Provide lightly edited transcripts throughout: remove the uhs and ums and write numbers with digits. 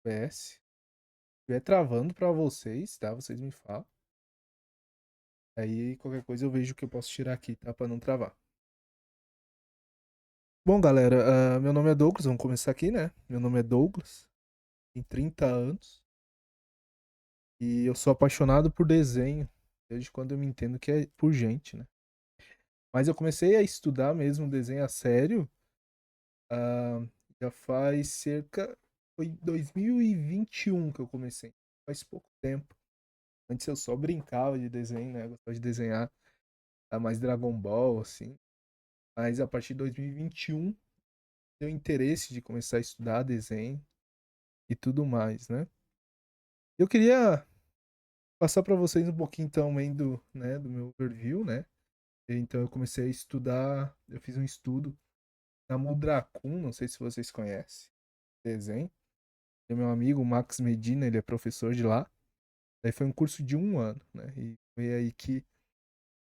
PS. Se estiver travando pra vocês, tá? Vocês me falam. Aí qualquer coisa eu vejo que eu posso tirar aqui, tá? Pra não travar. Bom, galera, meu nome é Douglas, vamos começar aqui, né? Meu nome é Douglas, tenho 30 anos e eu sou apaixonado por desenho, desde quando eu me entendo que é por gente, né? Mas eu comecei a estudar mesmo desenho a sério, ah, já faz cerca. Foi 2021 que eu comecei, faz pouco tempo. Antes eu só brincava de desenho, né? Eu gostava de desenhar mais Dragon Ball, assim. Mas a partir de 2021 deu interesse de começar a estudar desenho e tudo mais, né? Eu queria passar para vocês um pouquinho também do meu overview, né? Então eu comecei a estudar, eu fiz um estudo na Mudracum, não sei se vocês conhecem, desenho. Tem meu amigo Max Medina, ele é professor de lá. Daí foi um curso de um ano, né? E foi aí que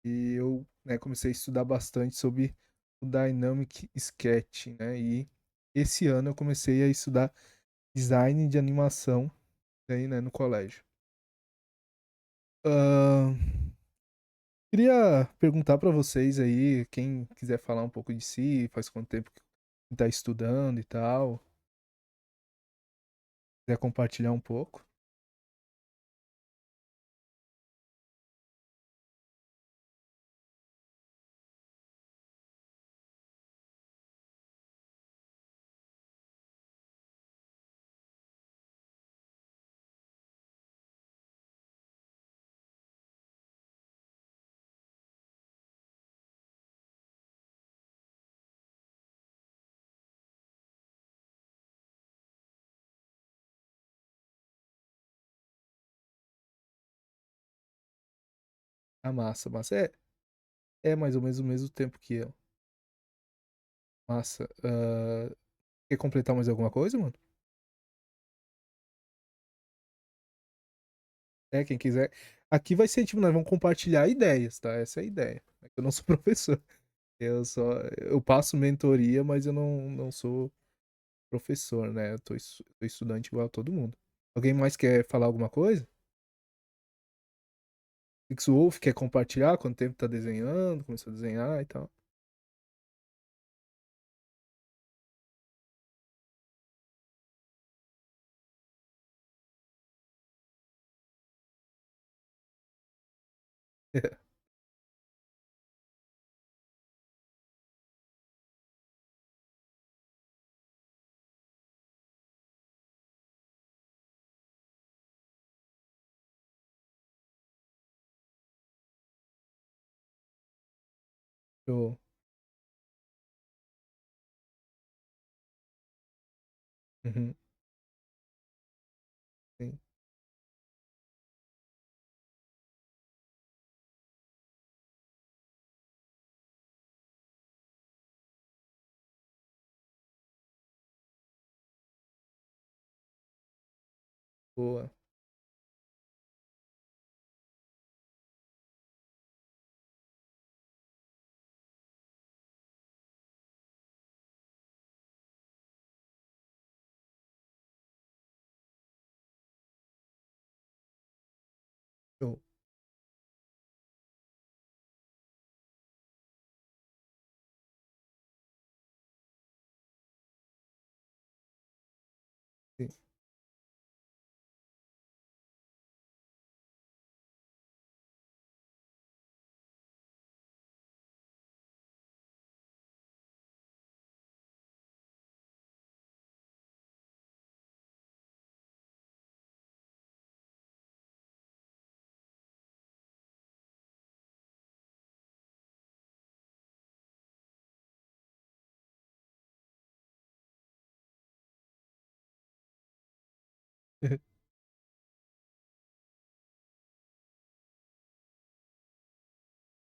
eu, né, comecei a estudar bastante sobre o Dynamic Sketch, né? E esse ano eu comecei a estudar design de animação aí, né, no colégio. Ahn, Queria perguntar para vocês aí, quem quiser falar um pouco de si, faz quanto tempo que tá estudando e tal, quiser compartilhar um pouco. Ah, massa, massa. É mais ou menos o mesmo tempo que eu. Massa. Quer completar mais alguma coisa, mano? É, quem quiser. Aqui vai ser tipo, nós vamos compartilhar ideias, tá? Essa é a ideia. É que eu não sou professor. Eu passo mentoria, mas eu não sou professor, né? Tô estudante igual a todo mundo. Alguém mais quer falar alguma coisa? X Wolf quer compartilhar quanto tempo tá desenhando, começou a desenhar e tal. Show. Uhum, sim. Boa. Show. Sim,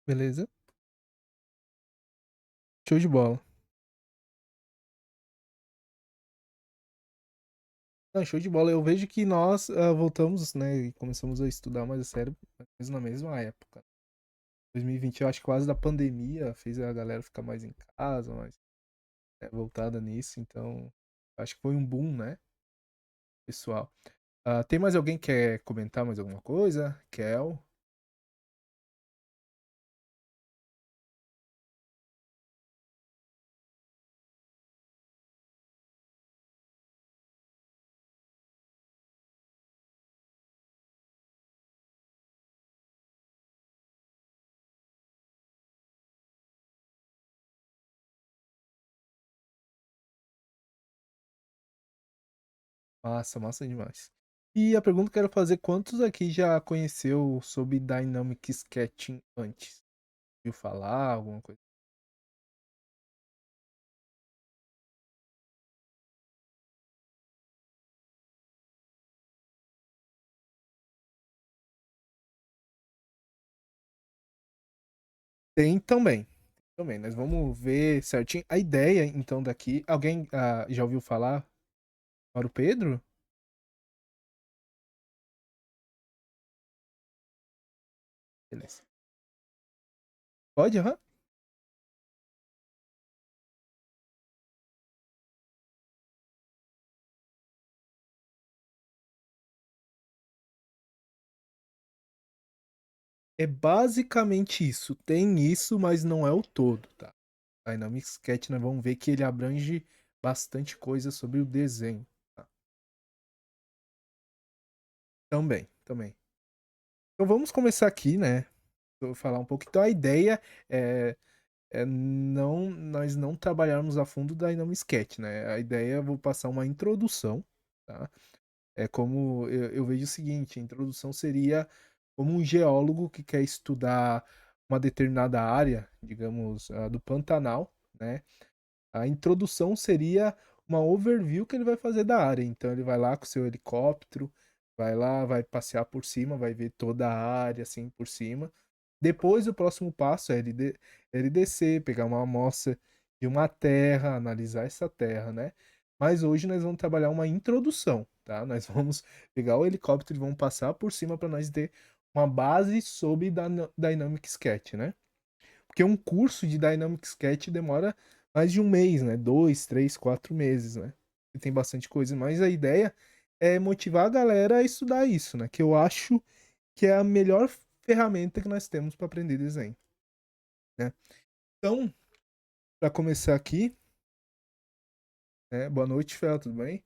beleza. Show de bola. Não, show de bola. Eu vejo que nós voltamos, né, e começamos a estudar mais a sério, mas na mesma época. 2020, eu acho que quase da pandemia fez a galera ficar mais em casa, mais voltada nisso, então acho que foi um boom, né? pessoal. Tem mais alguém que quer comentar mais alguma coisa? Kel? Massa demais. E a pergunta que eu quero fazer, quantos aqui já conheceu sobre Dynamic Sketching antes? Viu falar, alguma coisa? Tem também. Também, nós vamos ver certinho. A ideia, então, daqui. Alguém já ouviu falar? Para o Pedro? Beleza. Pode, aham. É basicamente isso. Tem isso, mas não é o todo, tá? Dynamic Sketch, nós vamos ver que ele abrange bastante coisa sobre o desenho. Tá? Também. Então vamos começar aqui, né? Vou falar um pouco. Então a ideia é não, nós não trabalharmos a fundo o Dynamic Sketch, né? A ideia é vou passar uma introdução, tá? É como eu vejo o seguinte, a introdução seria como um geólogo que quer estudar uma determinada área, digamos, do Pantanal, né? A introdução seria uma overview que ele vai fazer da área. Então ele vai lá com o seu helicóptero, vai lá, vai passear por cima, vai ver toda a área assim por cima. Depois o próximo passo é ele descer, pegar uma amostra de uma terra, analisar essa terra, né? Mas hoje nós vamos trabalhar uma introdução, tá? Nós vamos pegar o helicóptero e vamos passar por cima para nós ter uma base sobre Dynamic Sketch, né? Porque um curso de Dynamic Sketch demora mais de um mês, né? 2, 3, 4 meses, né? E tem bastante coisa, mas a ideia é motivar a galera a estudar isso, né? Que eu acho que é a melhor ferramenta que nós temos para aprender desenho, né? Então, para começar aqui, né? Boa noite, Fel, tudo bem?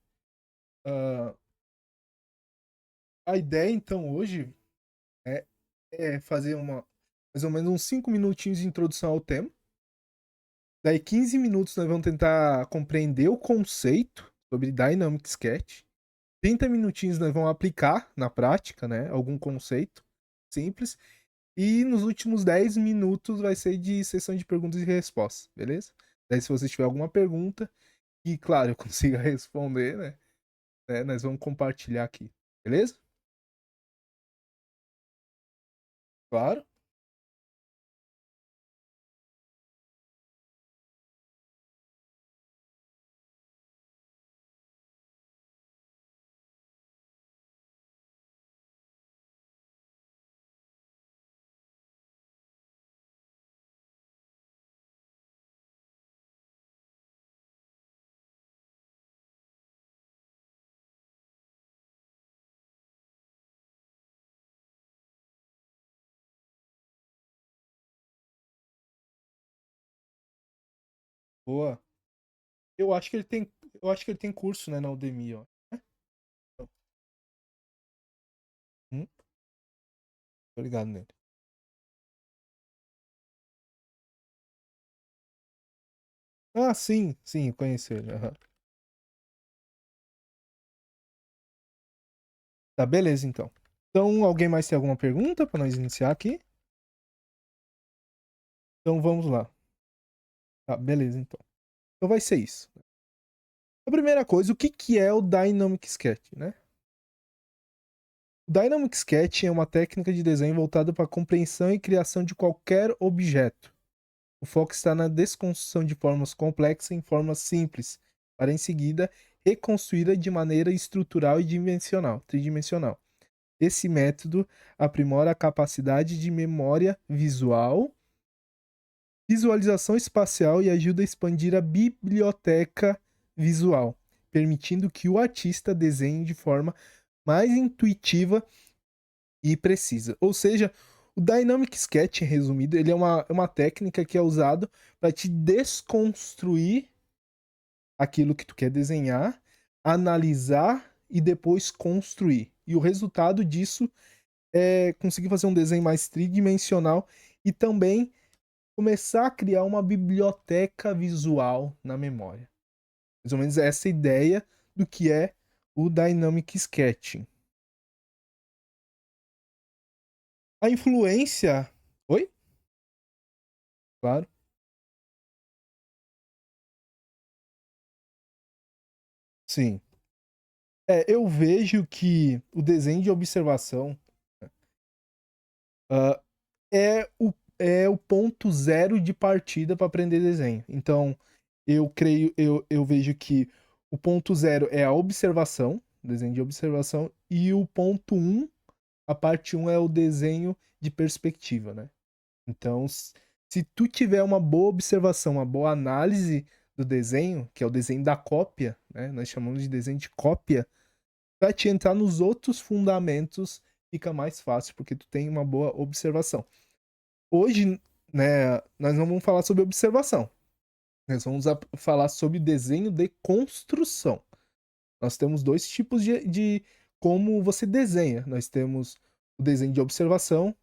Ah, a ideia, então, hoje é, é fazer mais ou menos uns 5 minutinhos de introdução ao tema. Daí 15 minutos nós vamos tentar compreender o conceito sobre Dynamic Sketch. 30 minutinhos nós vamos aplicar na prática, né? Algum conceito simples. E nos últimos 10 minutos vai ser de sessão de perguntas e respostas, beleza? Daí se você tiver alguma pergunta, e claro, eu consiga responder, né? Nós vamos compartilhar aqui, beleza? Claro. Boa. Eu acho que ele tem, eu acho que ele tem curso, né, na Udemy, ó. Hum, tô ligado nele. Ah, sim, eu conheço ele. Aham. Tá, beleza, então. Então, alguém mais tem alguma pergunta para nós iniciar aqui? Então, vamos lá. Tá, beleza, então. Então vai ser isso. A primeira coisa, o que que é o Dynamic Sketch, né? O Dynamic Sketch é uma técnica de desenho voltada para a compreensão e criação de qualquer objeto. O foco está na desconstrução de formas complexas em formas simples, para em seguida reconstruí-la de maneira estrutural e tridimensional. Esse método aprimora a capacidade de memória visual, visualização espacial e ajuda a expandir a biblioteca visual, permitindo que o artista desenhe de forma mais intuitiva e precisa. Ou seja, o Dynamic Sketch, resumido, ele é uma técnica que é usada para te desconstruir aquilo que tu quer desenhar, analisar e depois construir. E o resultado disso é conseguir fazer um desenho mais tridimensional e também começar a criar uma biblioteca visual na memória. Mais ou menos essa ideia do que é o Dynamic Sketching. A influência. Oi? Claro. Sim. Eu vejo que o desenho de observação ah, é o ponto zero de partida para aprender desenho. Então, eu vejo que o ponto zero é a observação, desenho de observação, e o ponto um, a parte um é o desenho de perspectiva, né? Então, se tu tiver uma boa observação, uma boa análise do desenho, que é o desenho da cópia, né? Nós chamamos de desenho de cópia, para te entrar nos outros fundamentos fica mais fácil, porque tu tem uma boa observação. Hoje, né, nós não vamos falar sobre observação. Nós vamos falar sobre desenho de construção. Nós temos dois tipos de como você desenha. Nós temos o desenho de observação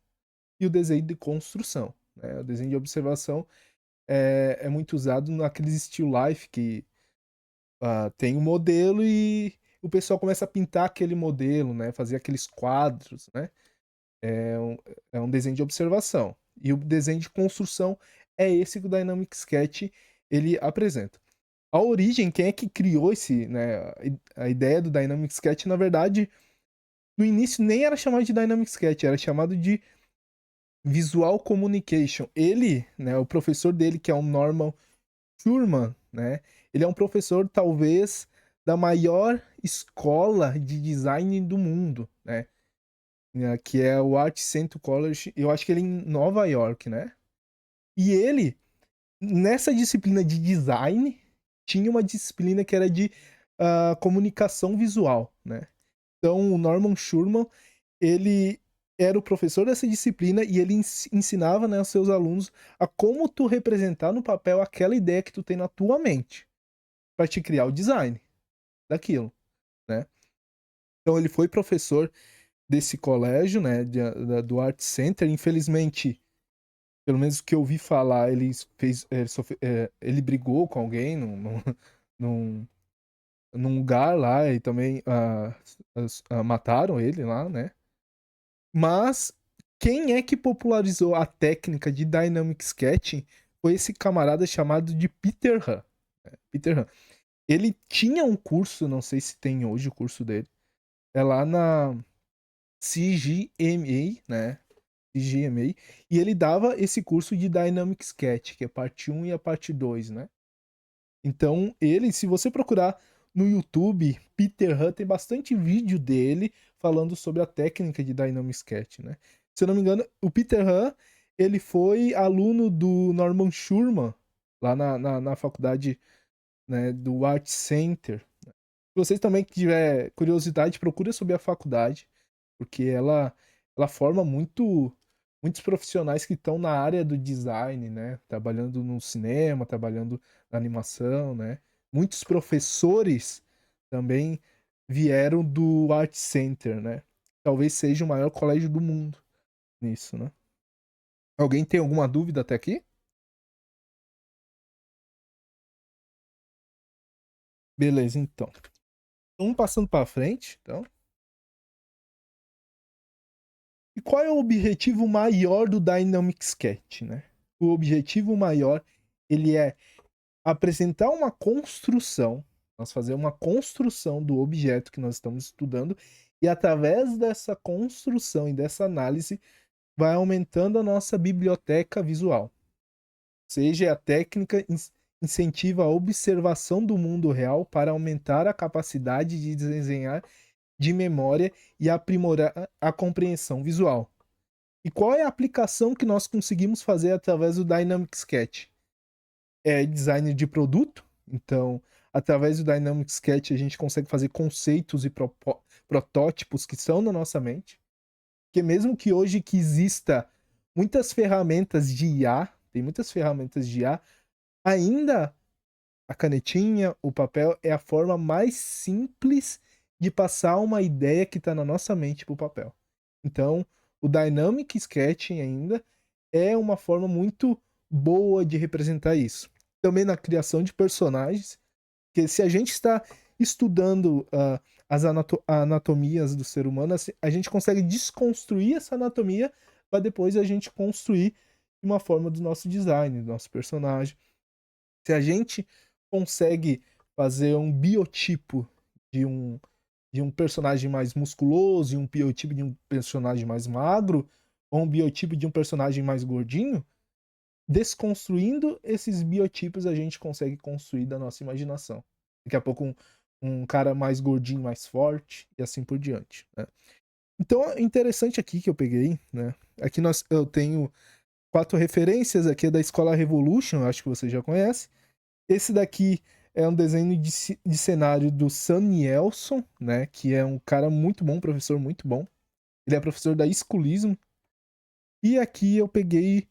e o desenho de construção, né? O desenho de observação é muito usado naqueles still life que tem um modelo e o pessoal começa a pintar aquele modelo, né? Fazer aqueles quadros, né? É um, é um desenho de observação. E o desenho de construção é esse que o Dynamic Sketch ele apresenta. A origem, quem é que criou né, a ideia do Dynamic Sketch, na verdade, no início nem era chamado de Dynamic Sketch, era chamado de Visual Communication. Ele, né, o professor dele, que é o Norman Schurman, né, ele é um professor, talvez, da maior escola de design do mundo, né, que é o Art Center College, eu acho que ele é em Nova York, né? E ele, nessa disciplina de design, tinha uma disciplina que era de comunicação visual, né? Então, o Norman Schurman, ele era o professor dessa disciplina e ele ensinava, né, aos seus alunos a como tu representar no papel aquela ideia que tu tem na tua mente para te criar o design daquilo, né? Então, ele foi professor desse colégio, né, do Art Center. Infelizmente, pelo menos o que eu ouvi falar, ele brigou com alguém num, num lugar lá e também mataram ele lá, né? Mas quem é que popularizou a técnica de Dynamic Sketching foi esse camarada chamado de Peter Han. Peter Han. Ele tinha um curso, não sei se tem hoje o curso dele, é lá na CGMA, né? CGMA, e ele dava esse curso de Dynamic Sketch, que é a parte 1 e a parte 2, né? Então, ele, se você procurar no YouTube, Peter Han, tem bastante vídeo dele falando sobre a técnica de Dynamic Sketch, né? Se eu não me engano, o Peter Han, ele foi aluno do Norman Schurman, lá na faculdade, né, do Art Center. Se vocês também tiver curiosidade, procura sobre a faculdade, porque ela forma muitos profissionais que estão na área do design, né? Trabalhando no cinema, trabalhando na animação, né? Muitos professores também vieram do Art Center, né? Talvez seja o maior colégio do mundo nisso, né? Alguém tem alguma dúvida até aqui? Beleza, então. Vamos passando para frente, então. E qual é o objetivo maior do Dynamic Sketch, né? O objetivo maior, ele é apresentar uma construção, nós fazer uma construção do objeto que nós estamos estudando e através dessa construção e dessa análise vai aumentando a nossa biblioteca visual. Ou seja, a técnica incentiva a observação do mundo real para aumentar a capacidade de desenhar de memória e aprimorar a compreensão visual. E qual é a aplicação que nós conseguimos fazer através do Dynamic Sketch? É design de produto, então através do Dynamic Sketch a gente consegue fazer conceitos e protótipos que são na nossa mente. Porque mesmo que hoje que exista muitas ferramentas de IA, tem muitas ferramentas de IA, ainda a canetinha, o papel é a forma mais simples de passar uma ideia que está na nossa mente para o papel. Então, o Dynamic Sketching ainda é uma forma muito boa de representar isso. Também na criação de personagens, porque se a gente está estudando as anatomias do ser humano, assim, a gente consegue desconstruir essa anatomia para depois a gente construir uma forma do nosso design, do nosso personagem. Se a gente consegue fazer um biotipo de um personagem mais musculoso e um biotipo de um personagem mais magro, ou um biotipo de um personagem mais gordinho, desconstruindo esses biotipos a gente consegue construir da nossa imaginação. Daqui a pouco um cara mais gordinho, mais forte, e assim por diante, né? Então, interessante aqui que eu peguei, né? Aqui eu tenho 4 referências, aqui é da Escola Revolution, acho que você já conhece. Esse daqui é um desenho de cenário do Sam Nielsen, né? Que é um cara muito bom, professor muito bom. Ele é professor da Schoolism. E aqui eu peguei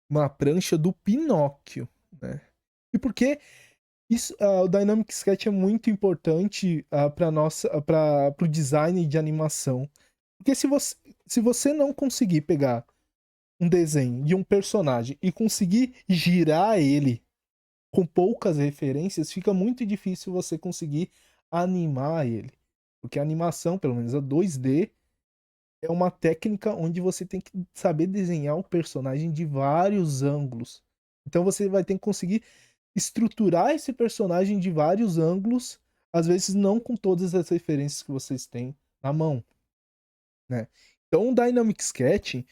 uma prancha do Pinóquio, né? E por que isso, o Dynamic Sketch é muito importante para o design de animação? Porque se você não conseguir pegar um desenho de um personagem e conseguir girar ele com poucas referências, fica muito difícil você conseguir animar ele. Porque a animação, pelo menos a 2D, é uma técnica onde você tem que saber desenhar o personagem de vários ângulos. Então você vai ter que conseguir estruturar esse personagem de vários ângulos, às vezes não com todas as referências que vocês têm na mão, né? Então o Dynamic Sketch, o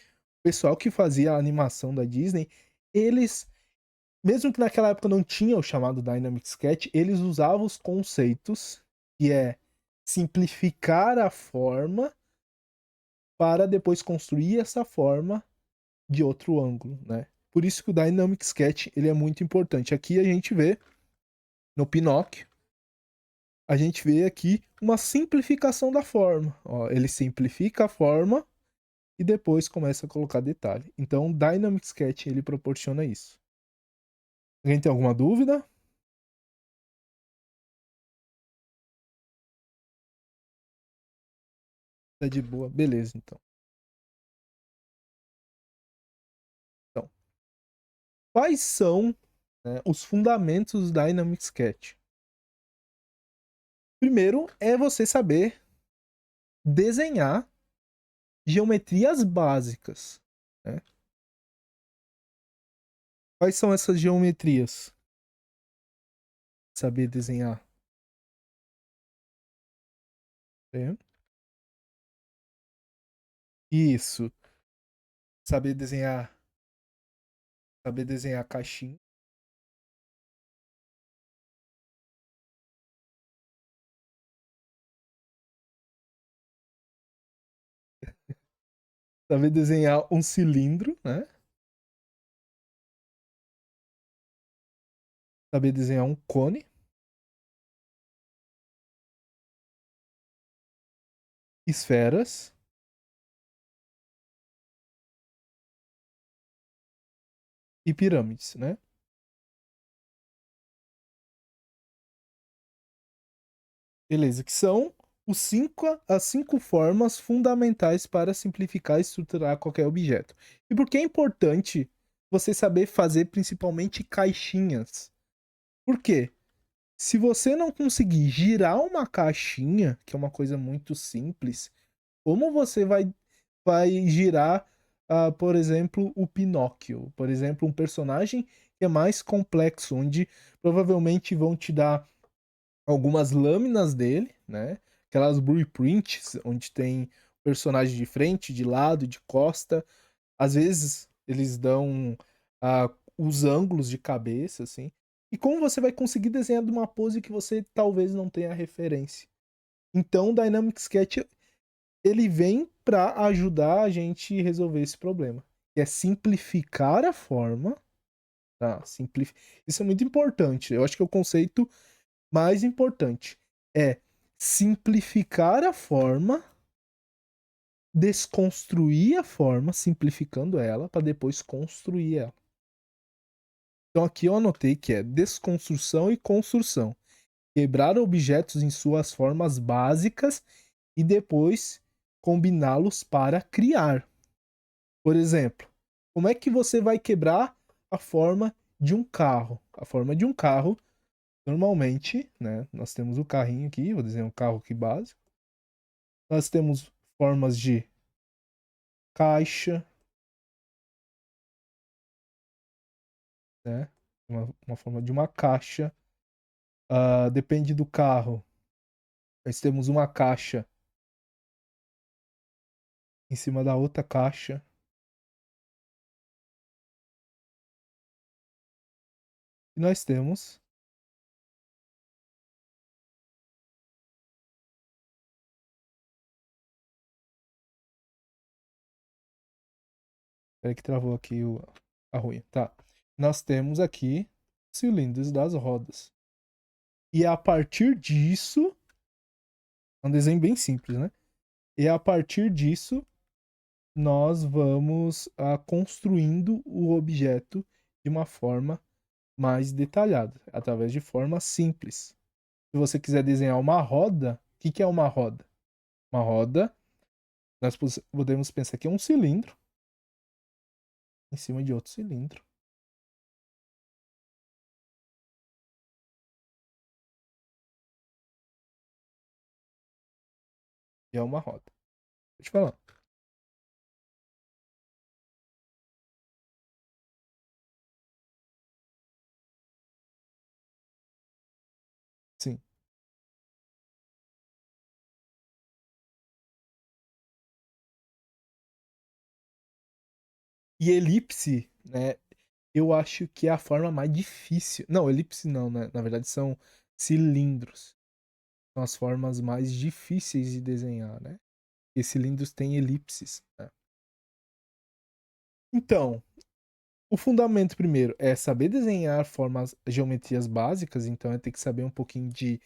pessoal que fazia a animação da Disney, eles, mesmo que naquela época não tinha o chamado Dynamic Sketch, eles usavam os conceitos, que é simplificar a forma para depois construir essa forma de outro ângulo, né? Por isso que o Dynamic Sketch ele é muito importante. Aqui a gente vê no Pinóquio, a gente vê aqui uma simplificação da forma. Ó, ele simplifica a forma e depois começa a colocar detalhe. Então, o Dynamic Sketch ele proporciona isso. Alguém tem alguma dúvida? Tá de boa, beleza, então. Então, quais são, né, os fundamentos do Dynamic Sketch? Primeiro é você saber desenhar geometrias básicas, né? Quais são essas geometrias? Saber desenhar. Né? Isso. Saber desenhar. Saber desenhar caixinha. Saber desenhar um cilindro, né? Saber desenhar um cone. Esferas. E pirâmides, né? Beleza, que são as 5 formas fundamentais para simplificar e estruturar qualquer objeto. E por que é importante você saber fazer principalmente caixinhas? Por quê? Se você não conseguir girar uma caixinha, que é uma coisa muito simples, como você vai girar, por exemplo, o Pinóquio? Por exemplo, um personagem que é mais complexo, onde provavelmente vão te dar algumas lâminas dele, né? Aquelas blueprints, onde tem personagem de frente, de lado, de costa. Às vezes eles dão os ângulos de cabeça, assim. E como você vai conseguir desenhar de uma pose que você talvez não tenha referência? Então, o Dynamic Sketch ele vem para ajudar a gente a resolver esse problema, que é simplificar a forma tá? Isso é muito importante. Eu acho que é o conceito mais importante. É simplificar a forma, desconstruir a forma, simplificando ela, para depois construir ela. Então aqui eu anotei que é desconstrução e construção. Quebrar objetos em suas formas básicas e depois combiná-los para criar. Por exemplo, como é que você vai quebrar a forma de um carro? A forma de um carro, normalmente, né? Nós temos o carrinho aqui, vou desenhar um carro aqui básico. Nós temos formas de caixa, né? Uma forma de uma caixa. Depende do carro. Nós temos uma caixa em cima da outra caixa. E nós temos. Peraí que travou aqui a ruim. Tá. Nós temos aqui cilindros das rodas. E a partir disso. É um desenho bem simples, né? E a partir disso, nós vamos construindo o objeto de uma forma mais detalhada, através de formas simples. Se você quiser desenhar uma roda, o que, que é uma roda? Uma roda, nós podemos pensar que é um cilindro em cima de outro cilindro. E é uma roda. Deixa eu te falar. Sim. E elipse, né? Eu acho que é a forma mais difícil. Não, elipse não, né? Na verdade são cilindros. São as formas mais difíceis de desenhar, né? E cilindros têm elipses, né? Então, o fundamento primeiro é saber desenhar formas, geometrias básicas, então é ter que saber um pouquinho de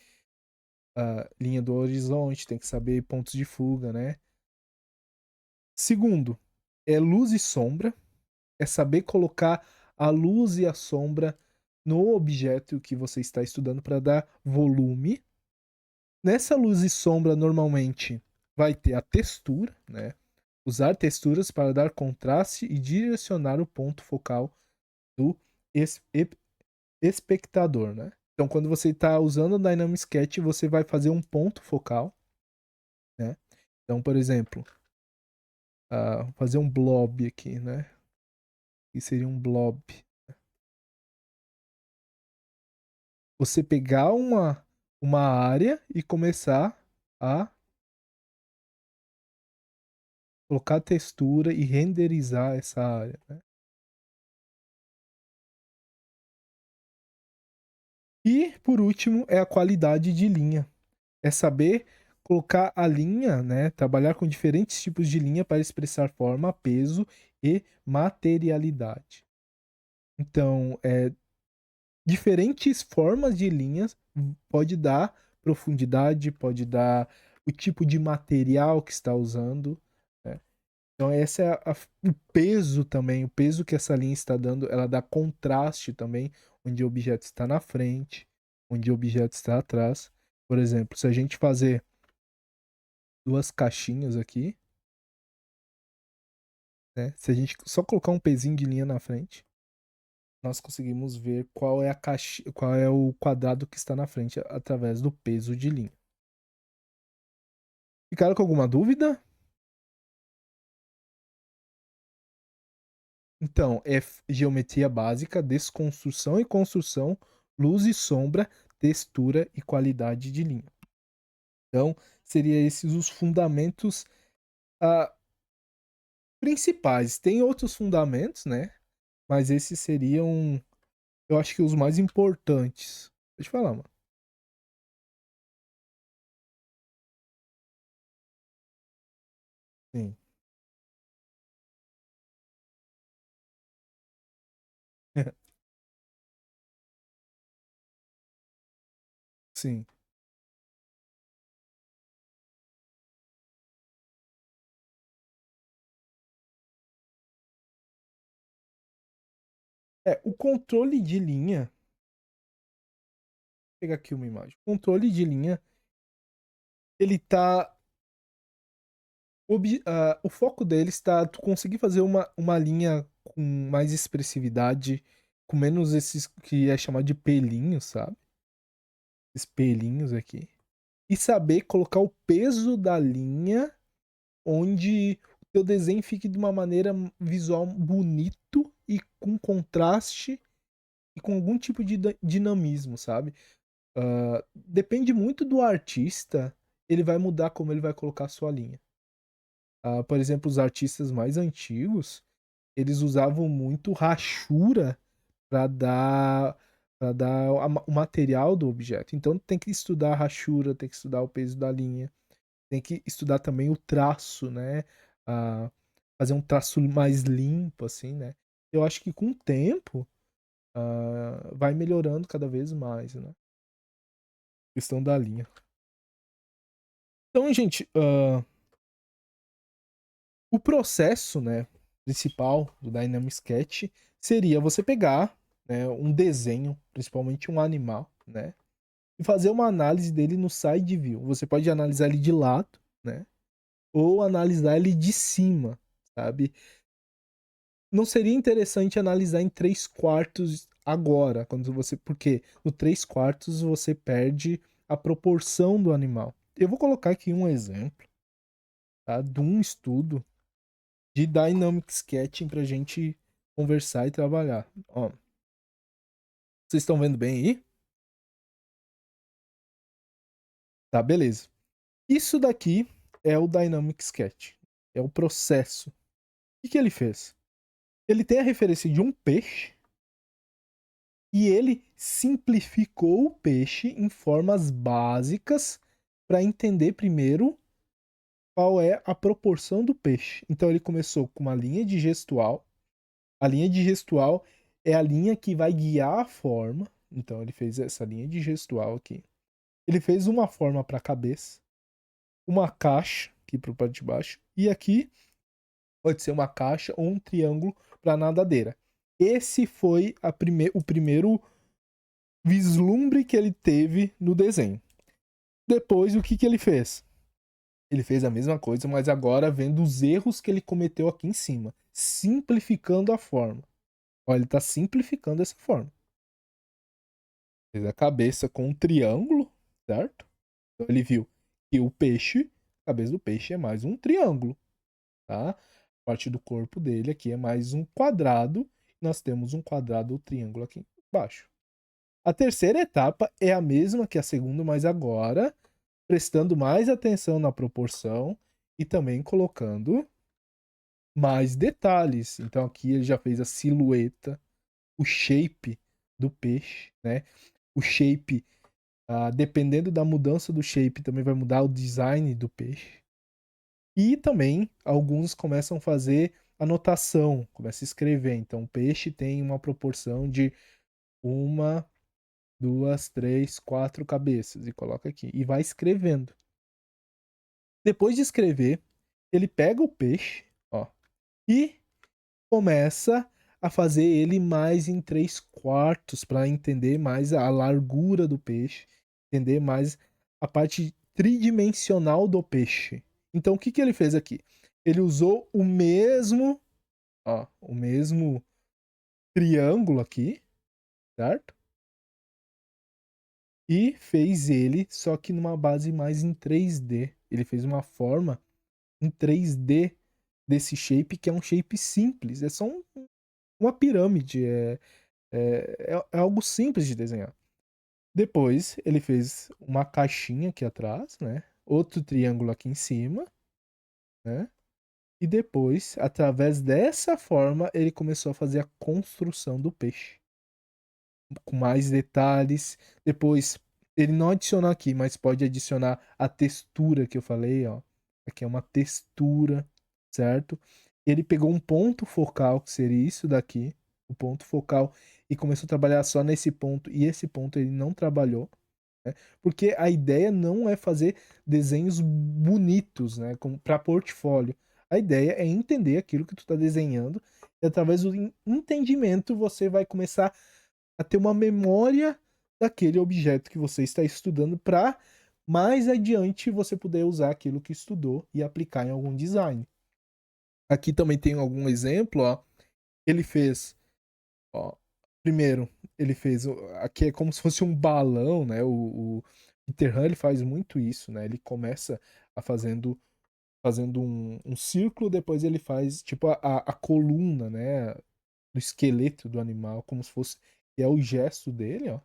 linha do horizonte, tem que saber pontos de fuga, né? Segundo, é luz e sombra, é saber colocar a luz e a sombra no objeto que você está estudando para dar volume. Nessa luz e sombra, normalmente vai ter a textura, né? Usar texturas para dar contraste e direcionar o ponto focal do es espectador, né? Então, quando você está usando o Dynamic Sketch, você vai fazer um ponto focal, né? Então, por exemplo, fazer um blob aqui, né? Que seria um blob. Você pegar uma área e começar a colocar textura e renderizar essa área, né? E, por último, é a qualidade de linha. É saber colocar a linha, né? Trabalhar com diferentes tipos de linha para expressar forma, peso e materialidade. Então, diferentes formas de linhas pode dar profundidade, pode dar o tipo de material que está usando, né? Então, esse é o peso também, o peso que essa linha está dando, ela dá contraste também, onde o objeto está na frente, onde o objeto está atrás. Por exemplo, se a gente fazer duas caixinhas aqui, né? Se a gente só colocar um pezinho de linha na frente, nós conseguimos ver qual é a caixa, qual é o quadrado que está na frente através do peso de linha. Ficaram com alguma dúvida? Então, é geometria básica, desconstrução e construção, luz e sombra, textura e qualidade de linha. Então, seriam esses os fundamentos ah, principais. Tem outros fundamentos, né? Mas esses seriam, eu acho que os mais importantes. Deixa eu falar, mano. Sim. Sim. O controle de linha. Vou pegar aqui uma imagem. O controle de linha, ele tá. O foco dele está tu conseguir fazer uma linha com mais expressividade, com menos esses que é chamado de pelinhos, sabe? Esses pelinhos aqui. E saber colocar o peso da linha onde o teu desenho fique de uma maneira visual bonito e com contraste e com algum tipo de dinamismo, sabe? Depende muito do artista, ele vai mudar como ele vai colocar a sua linha. Por exemplo, os artistas mais antigos, eles usavam muito rachura para dar o material do objeto. Então tem que estudar a rachura, tem que estudar o peso da linha, tem que estudar também o traço, né? Ah, fazer um traço mais limpo, assim, né? Eu acho que com o tempo vai melhorando cada vez mais, né? Questão da linha. Então, gente, o processo, né, principal do Dynamic Sketch seria você pegar, né, um desenho, principalmente um animal, né, e fazer uma análise dele no side view. Você pode analisar ele de lado, né, ou analisar ele de cima, sabe? Não seria interessante analisar em 3/4 agora, quando você, porque no 3/4 você perde a proporção do animal. Eu vou colocar aqui um exemplo, tá, de um estudo de Dynamic Sketching pra gente conversar e trabalhar. Ó, vocês estão vendo bem aí? Tá, beleza. Isso daqui é o Dynamic Sketch. É o processo. O que ele fez? Ele tem a referência de um peixe e ele simplificou o peixe em formas básicas para entender primeiro qual é a proporção do peixe. Então ele começou com uma linha de gestual. A linha de gestual é a linha que vai guiar a forma. Então ele fez essa linha de gestual aqui. Ele fez uma forma para a cabeça, uma caixa aqui para o parte de baixo e aqui pode ser uma caixa ou um triângulo para a nadadeira. Esse foi o primeiro vislumbre que ele teve no desenho. Depois, o que ele fez? Ele fez a mesma coisa, mas agora vendo os erros que ele cometeu aqui em cima, simplificando a forma. Olha, ele está simplificando essa forma. Fez a cabeça com um triângulo, certo? Então ele viu que a cabeça do peixe é mais um triângulo, tá? A parte do corpo dele aqui é mais um quadrado. Nós temos um quadrado ou triângulo aqui embaixo. A terceira etapa é a mesma que a segunda, mas agora prestando mais atenção na proporção e também colocando mais detalhes. Então aqui ele já fez a silhueta, o shape do peixe, né? O shape, dependendo da mudança do shape, também vai mudar o design do peixe. E também alguns começam a fazer anotação, começam a escrever. Então o peixe tem uma proporção de uma, duas, três, quatro cabeças e coloca aqui e vai escrevendo. Depois de escrever, ele pega o peixe, ó, e começa a fazer ele mais em 3/4 para entender mais a largura do peixe, entender mais a parte tridimensional do peixe. Então o que ele fez aqui? Ele usou o mesmo triângulo aqui, certo? E fez ele só que numa base mais em 3D. Ele fez uma forma em 3D desse shape que é um shape simples, é só uma pirâmide, é algo simples de desenhar. Depois ele fez uma caixinha aqui atrás, né? Outro triângulo aqui em cima, né? E depois, através dessa forma, ele começou a fazer a construção do peixe. Com mais detalhes. Depois, ele não adicionou aqui, mas pode adicionar a textura que eu falei, ó. Aqui é uma textura, certo? Ele pegou um ponto focal, que seria isso daqui, o ponto focal, e começou a trabalhar só nesse ponto, e esse ponto ele não trabalhou. né. Porque a ideia não é fazer desenhos bonitos, né, para portfólio. A ideia é entender aquilo que tu tá desenhando e através do entendimento você vai começar a ter uma memória daquele objeto que você está estudando para mais adiante você poder usar aquilo que estudou e aplicar em algum design. Aqui também tem algum exemplo, ó. Ele fez, ó, primeiro, ele fez aqui é como se fosse um balão, né? O Peter Han, ele faz muito isso, né? Ele começa a fazendo um círculo, depois ele faz tipo a coluna, né? Do esqueleto do animal, como se fosse, que é o gesto dele, ó.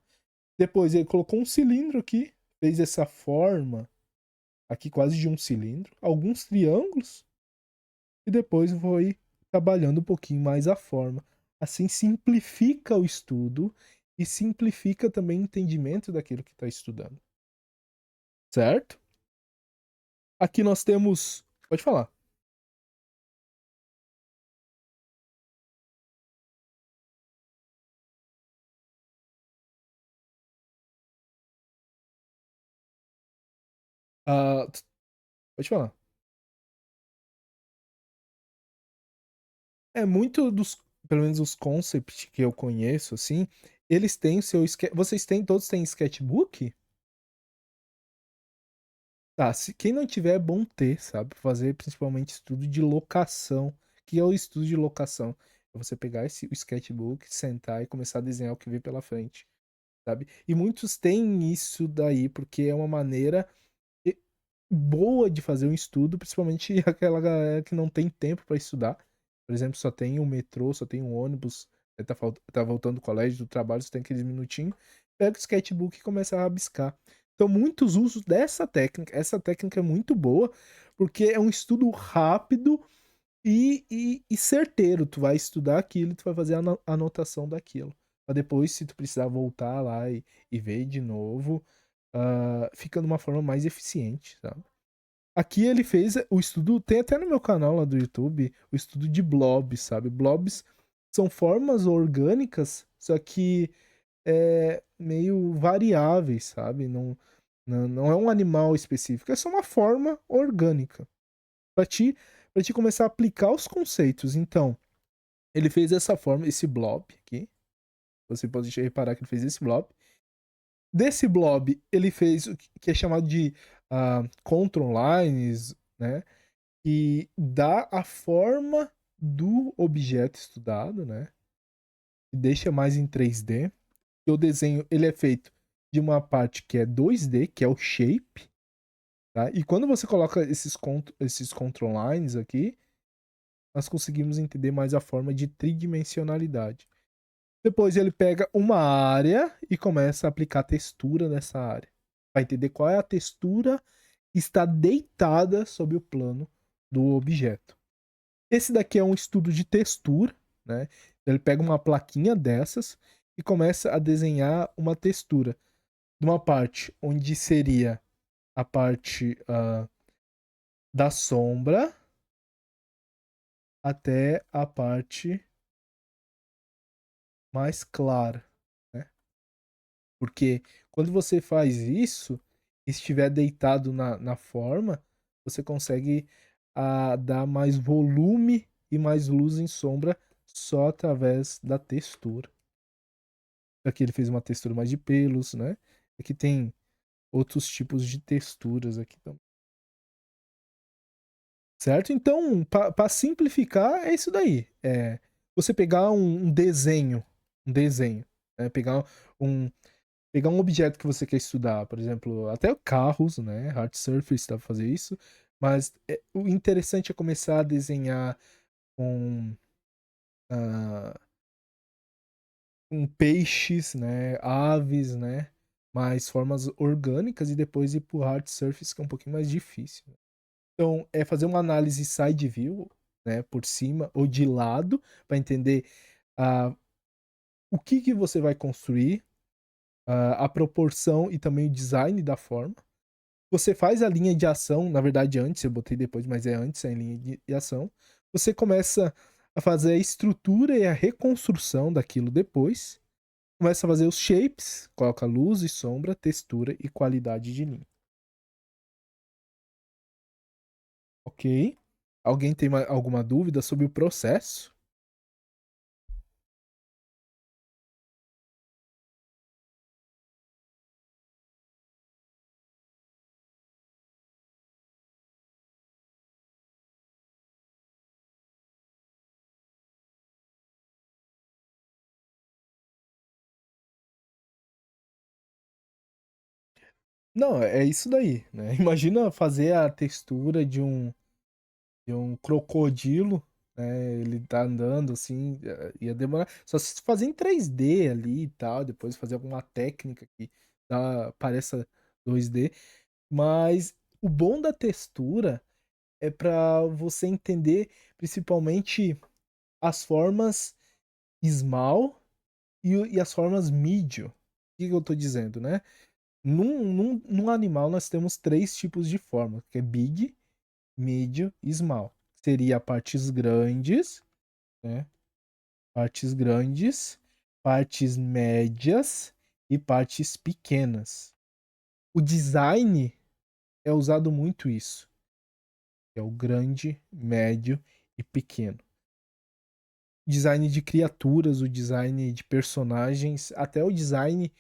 Depois ele colocou um cilindro aqui, fez essa forma aqui quase de um cilindro, alguns triângulos, e depois foi trabalhando um pouquinho mais a forma. Assim simplifica o estudo e simplifica também o entendimento daquilo que está estudando. Certo? Aqui nós temos. Pode falar. Ah, pode falar. É muito dos. Pelo menos os concepts que eu conheço, assim, eles têm o seu. Vocês têm. Todos têm sketchbook? Tá, se quem não tiver é bom ter, sabe? Fazer principalmente estudo de locação. Que é o estudo de locação? É você pegar o sketchbook, sentar e começar a desenhar o que vê pela frente, sabe? E muitos têm isso daí, porque é uma maneira e- boa de fazer um estudo, principalmente aquela galera que não tem tempo para estudar. Por exemplo, só tem um metrô, só tem um ônibus, tá voltando do colégio, do trabalho, você tem aqueles minutinhos, pega o sketchbook e começa a rabiscar. Então, muitos usos dessa técnica. Essa técnica é muito boa, porque é um estudo rápido e certeiro. Tu vai estudar aquilo e tu vai fazer a anotação daquilo. Pra depois, se tu precisar voltar lá e ver de novo, fica de uma forma mais eficiente, sabe? Aqui ele fez o estudo, tem até no meu canal lá do YouTube, o estudo de blobs, sabe? Blobs são formas orgânicas, só que meio variáveis, sabe? Não é um animal específico, é só uma forma orgânica. Para ti, para ti começar a aplicar os conceitos. Então, ele fez essa forma, esse blob aqui. Você pode reparar que ele fez esse blob. Desse blob, ele fez o que é chamado de control lines, né? E dá a forma do objeto estudado, né? E deixa mais em 3D. E o desenho ele é feito de uma parte que é 2D, que é o shape, tá? E quando você coloca esses control lines aqui, nós conseguimos entender mais a forma de tridimensionalidade. Depois ele pega uma área e começa a aplicar textura nessa área. Para entender qual é a textura que está deitada sobre o plano do objeto. Esse daqui é um estudo de textura, né? Ele pega uma plaquinha dessas e começa a desenhar uma textura de uma parte onde seria a parte da sombra até a parte mais clara, né? Porque quando você faz isso e estiver deitado na forma, você consegue dar mais volume e mais luz em sombra só através da textura. Aqui ele fez uma textura mais de pelos, né? Aqui tem outros tipos de texturas aqui também. Certo? Então, para simplificar, é isso daí. Você pegar um desenho, né? Um, pegar um objeto que você quer estudar, por exemplo, até carros, né? Hard surface dá pra fazer isso. Mas o interessante é começar a desenhar com, ah, com peixes, né? Aves, né? Mais formas orgânicas e depois ir pro hard surface, que é um pouquinho mais difícil. Então, é fazer uma análise side view, né, por cima ou de lado, para entender uh, o que você vai construir, a proporção e também o design da forma. Você faz a linha de ação, na verdade antes, eu botei depois, mas é antes a linha de ação. Você começa a fazer a estrutura e a reconstrução daquilo depois. Começa a fazer os shapes, coloca luz e sombra, textura e qualidade de linha. Ok? Alguém tem alguma dúvida sobre o processo? Não, é isso daí, né? Imagina fazer a textura de um crocodilo, né? Ele tá andando assim, ia demorar. Só se fazer em 3D ali e tal, depois fazer alguma técnica que pareça 2D. Mas o bom da textura é para você entender principalmente as formas small e as formas medium. O que que eu tô dizendo, né? Num animal nós temos três tipos de forma, que é big, medium e small. Seria partes grandes, né? Partes grandes, partes médias e partes pequenas. O design é usado muito isso, que é o grande, médio e pequeno. Design de criaturas, o design de personagens, até o design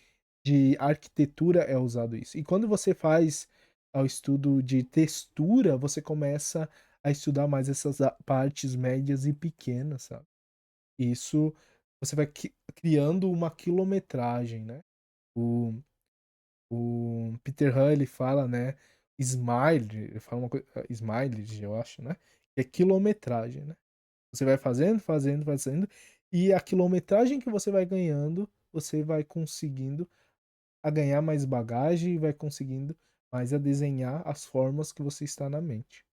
de arquitetura é usado isso. E quando você faz o estudo de textura, você começa a estudar mais essas partes médias e pequenas, sabe? Isso você vai criando uma quilometragem, né? O, o Peter Han, ele fala, né? Smile, ele fala uma coisa, smile, eu acho, né? Que é quilometragem, né? Você vai fazendo, fazendo, fazendo, e a quilometragem que você vai ganhando, você vai conseguindo a ganhar mais bagagem e vai conseguindo mais a desenhar as formas que você está na mente.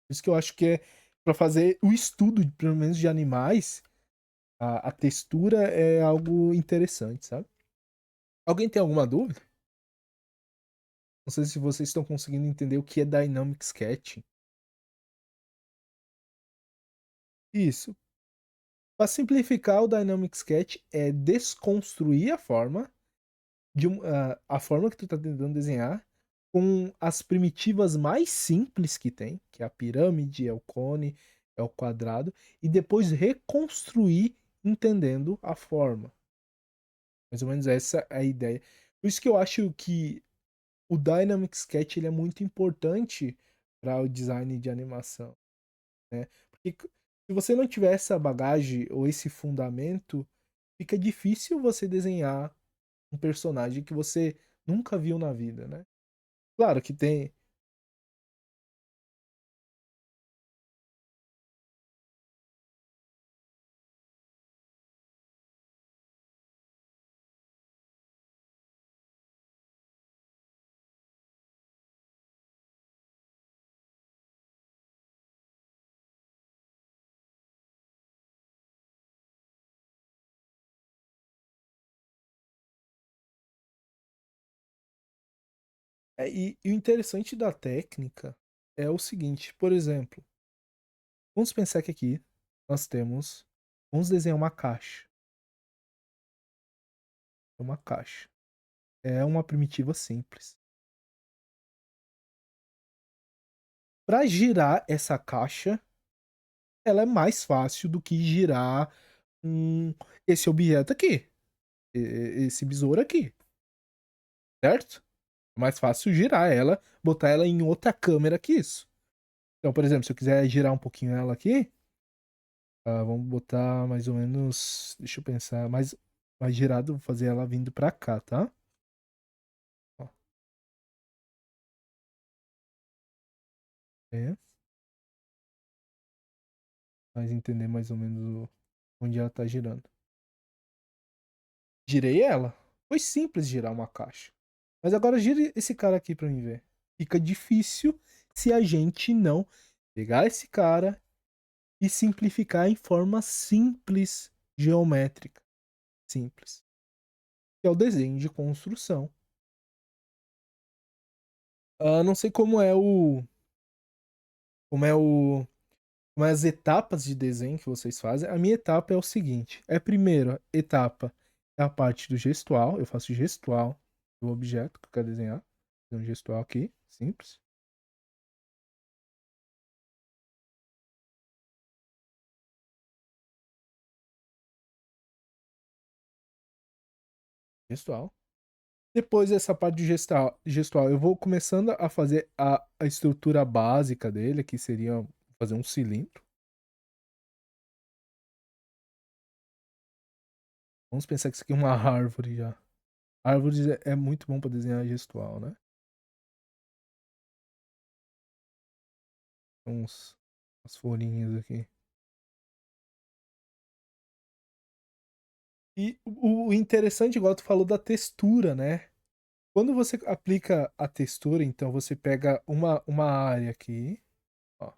Por isso que eu acho que é para fazer o estudo, pelo menos de animais, a textura é algo interessante, sabe? Alguém tem alguma dúvida? Não sei se vocês estão conseguindo entender o que é Dynamic Sketching. Isso. Para simplificar, o Dynamic Sketch é desconstruir a forma a forma que tu tá tentando desenhar com as primitivas mais simples que tem, que é a pirâmide, é o cone, é o quadrado, e depois reconstruir entendendo a forma. Mais ou menos essa é a ideia. Por isso que eu acho que o Dynamic Sketch ele é muito importante para o design de animação, né? Porque se você não tiver essa bagagem ou esse fundamento, fica difícil você desenhar um personagem que você nunca viu na vida, né? Claro que tem. E o interessante da técnica é o seguinte, por exemplo, vamos pensar que aqui nós temos. Vamos desenhar uma caixa. É uma caixa. É uma primitiva simples. Para girar essa caixa, ela é mais fácil do que girar esse objeto aqui. Esse besouro aqui. Certo? É mais fácil girar ela, botar ela em outra câmera que isso. Então, por exemplo, se eu quiser girar um pouquinho ela aqui, vamos botar mais ou menos. Deixa eu pensar. Mais girado, vou fazer ela vindo pra cá, tá? Ó, é. Mas entender mais ou menos onde ela tá girando. Girei ela. Foi simples girar uma caixa. Mas agora gira esse cara aqui pra mim ver. Fica difícil se a gente não pegar esse cara e simplificar em forma simples, geométrica. Simples. Que é o desenho de construção. Não sei como é o como é as etapas de desenho que vocês fazem. A minha etapa é o seguinte: é primeiro etapa é a parte do gestual. Eu faço gestual do objeto que eu quero desenhar. Tem um gestual aqui, simples. Gestual. Depois dessa parte de gestual, eu vou começando a fazer a estrutura básica dele, que seria fazer um cilindro. Vamos pensar que isso aqui é uma árvore já. Árvores é muito bom para desenhar gestual, né? Umas folhinhas aqui. E o interessante, igual tu falou da textura, né? Quando você aplica a textura, então você pega uma área aqui, ó,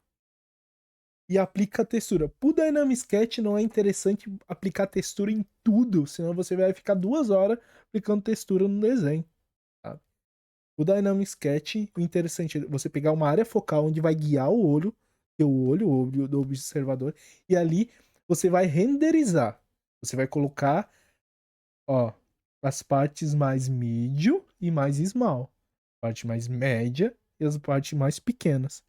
e aplica a textura. Pro Dynamic Sketch não é interessante aplicar textura em tudo, senão você vai ficar 2 horas aplicando textura no desenho, tá? O Dynamic Sketch, o interessante é você pegar uma área focal onde vai guiar o olho do observador, e ali você vai renderizar. Você vai colocar, ó, as partes mais medium e mais small. Parte mais média e as partes mais pequenas.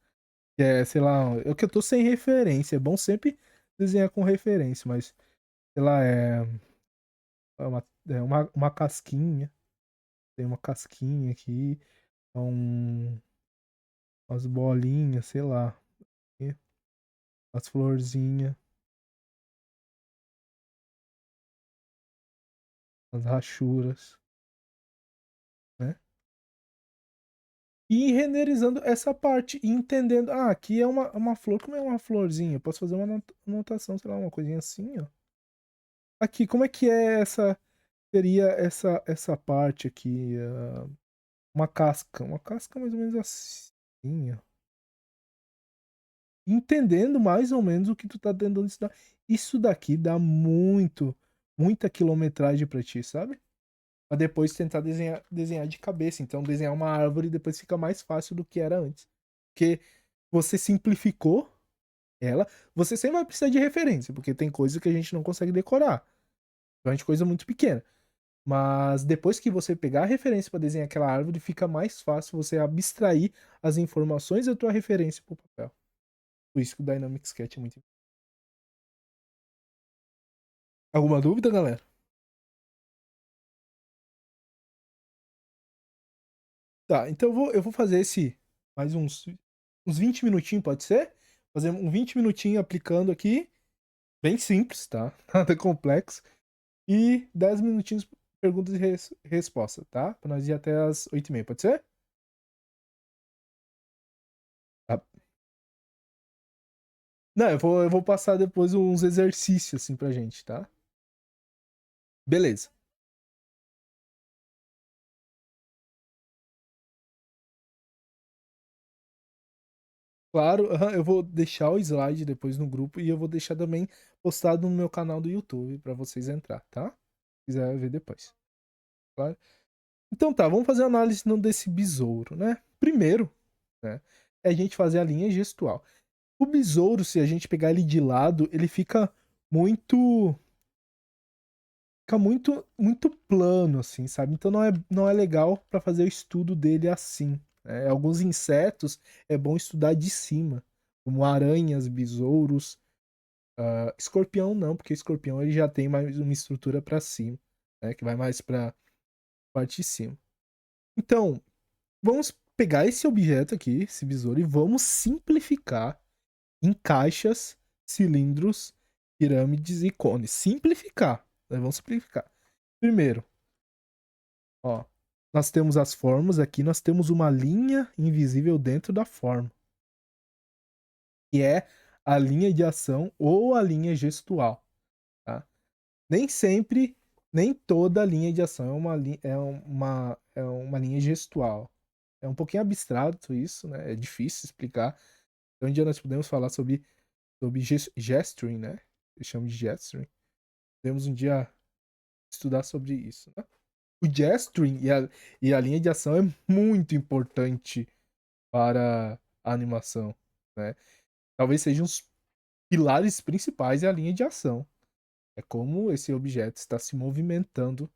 Que é, sei lá, é que eu tô sem referência. É bom sempre desenhar com referência, mas, sei lá, uma casquinha. Tem uma casquinha aqui, um, umas bolinhas, sei lá. E as florzinhas, as rachuras, né? E renderizando essa parte e entendendo, aqui é uma flor, como é uma florzinha? Eu posso fazer uma anotação, sei lá, uma coisinha assim, ó. Aqui, como é que é seria essa parte aqui? Uma casca mais ou menos assim, ó. Entendendo mais ou menos o que tu tá tentando ensinar. Isso daqui dá muita quilometragem pra ti, sabe? Pra depois tentar desenhar de cabeça. Então, desenhar uma árvore depois fica mais fácil do que era antes. Porque você simplificou ela, você sempre vai precisar de referência, porque tem coisa que a gente não consegue decorar. Principalmente coisa muito pequena. Mas depois que você pegar a referência para desenhar aquela árvore, fica mais fácil você abstrair as informações da tua referência para o papel. Por isso que o Dynamic Sketch é muito importante. Alguma dúvida, galera? Tá, então eu vou fazer mais uns 20 minutinhos, pode ser? Fazer uns 20 minutinhos aplicando aqui. Bem simples, tá? Nada complexo. E 10 minutinhos perguntas e resposta, tá? Pra nós ir até as 8h30, pode ser? Tá. Não, eu vou passar depois uns exercícios assim pra gente, tá? Beleza. Claro, aham, eu vou deixar o slide depois no grupo e eu vou deixar também postado no meu canal do YouTube pra vocês entrar, tá? Se quiser ver depois. Claro. Então tá, vamos fazer a análise não desse besouro, né? Primeiro, né, é a gente fazer a linha gestual. O besouro, se a gente pegar ele de lado, ele muito muito plano assim, sabe? Então não é legal pra fazer o estudo dele assim, né? Alguns insetos é bom estudar de cima, como aranhas, besouros. Escorpião não, porque escorpião ele já tem mais uma estrutura pra cima, né? Que vai mais pra parte de cima. Então, vamos pegar esse objeto aqui, esse besouro, e vamos simplificar em caixas, cilindros, pirâmides e cones. Simplificar, né? Vamos simplificar. Primeiro, ó, nós temos as formas aqui, nós temos uma linha invisível dentro da forma, que é a linha de ação ou a linha gestual, tá? Nem sempre, nem toda linha de ação é uma linha gestual. É um pouquinho abstrato isso, né? É difícil explicar. Então, um dia nós podemos falar sobre gesturing, né? Eles chamam de gesturing. Podemos um dia estudar sobre isso, né? O gesturing e a linha de ação é muito importante para a animação, né? Talvez sejam os pilares principais da linha de ação. É como esse objeto está se movimentando,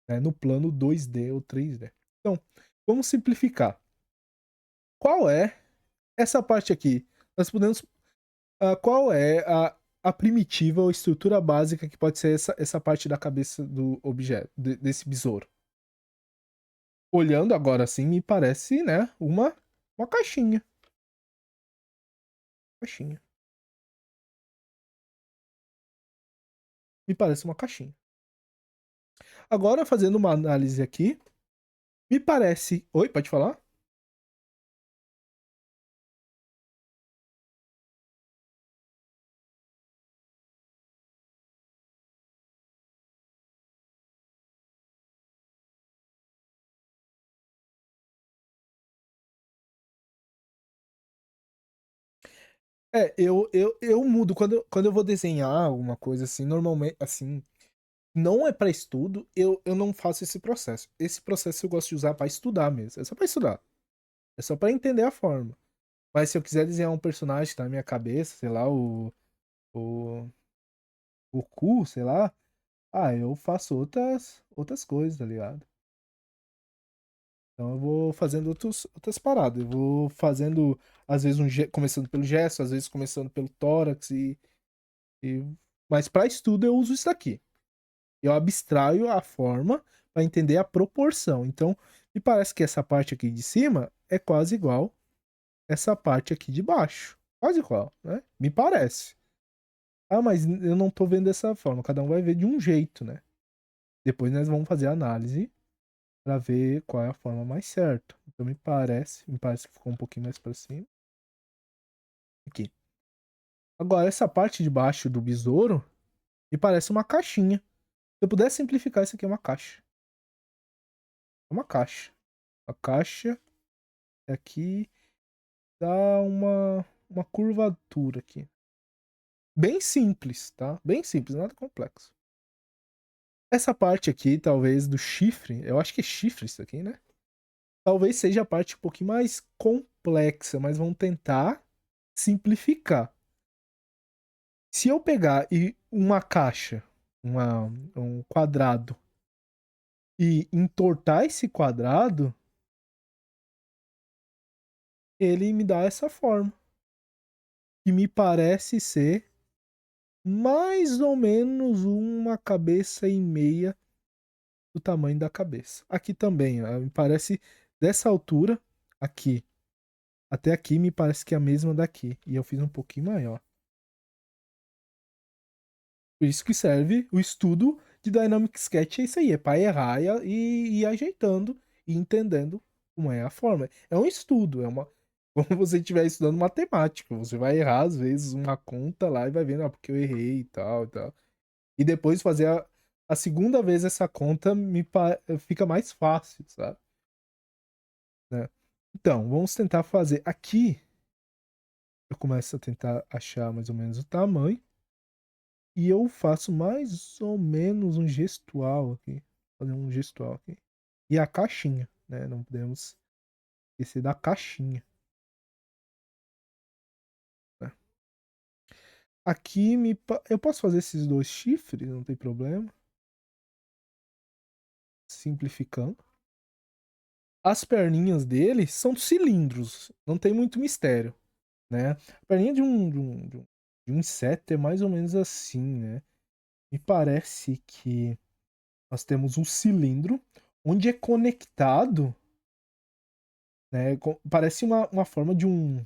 né, no plano 2D ou 3D. Então, vamos simplificar. Qual é essa parte aqui? Nós podemos. Qual é a primitiva ou estrutura básica que pode ser essa parte da cabeça do objeto, desse besouro? Olhando agora assim, me parece, né, uma caixinha. Caixinha. Me parece uma caixinha. Agora, fazendo uma análise aqui, me parece. Oi, pode falar? Eu mudo. Quando eu vou desenhar alguma coisa assim, normalmente, assim, não é pra estudo, eu não faço esse processo. Esse processo eu gosto de usar pra estudar mesmo. É só pra estudar. É só pra entender a forma. Mas se eu quiser desenhar um personagem que tá na minha cabeça, sei lá, o Goku, sei lá, eu faço outras coisas, tá ligado? Então eu vou fazendo outras paradas. Eu vou fazendo, às vezes, começando pelo gesto, às vezes começando pelo tórax e... Mas pra estudo eu uso isso daqui. Eu abstraio a forma pra entender a proporção. Então, me parece que essa parte aqui de cima é quase igual essa parte aqui de baixo. Quase igual, né? Me parece. Mas eu não tô vendo dessa forma. Cada um vai ver de um jeito, né? Depois nós vamos fazer a análise para ver qual é a forma mais certa. Então me parece que ficou um pouquinho mais para cima. Aqui. Agora, essa parte de baixo do besouro me parece uma caixinha. Se eu pudesse simplificar, isso aqui é uma caixa. É uma caixa. A caixa aqui dá uma curvatura aqui. Bem simples, tá? Bem simples, nada complexo. Essa parte aqui, talvez, do chifre, eu acho que é chifre isso aqui, né? Talvez seja a parte um pouquinho mais complexa, mas vamos tentar simplificar. Se eu pegar uma caixa, um quadrado, e entortar esse quadrado, ele me dá essa forma. Que me parece ser mais ou menos uma cabeça e meia do tamanho da cabeça. Aqui também, me parece dessa altura, aqui, até aqui, me parece que é a mesma daqui. E eu fiz um pouquinho maior. Por isso que serve o estudo de Dynamic Sketch, é isso aí, é para errar e ir ajeitando e entendendo como é a forma. É um estudo, é uma. Como você estiver estudando matemática, você vai errar às vezes uma conta lá e vai vendo, porque eu errei e tal e tal. E depois fazer a segunda vez essa conta fica mais fácil, sabe? Né? Então, vamos tentar fazer. Aqui, eu começo a tentar achar mais ou menos o tamanho. E eu faço mais ou menos um gestual aqui. Fazer um gestual aqui. E a caixinha, né? Não podemos esquecer da caixinha. Né? Aqui eu posso fazer esses dois chifres, não tem problema. Simplificando. As perninhas dele são cilindros, não tem muito mistério, né? A perninha de um inseto é mais ou menos assim, né? Me parece que nós temos um cilindro onde é conectado, né? Parece uma forma de um.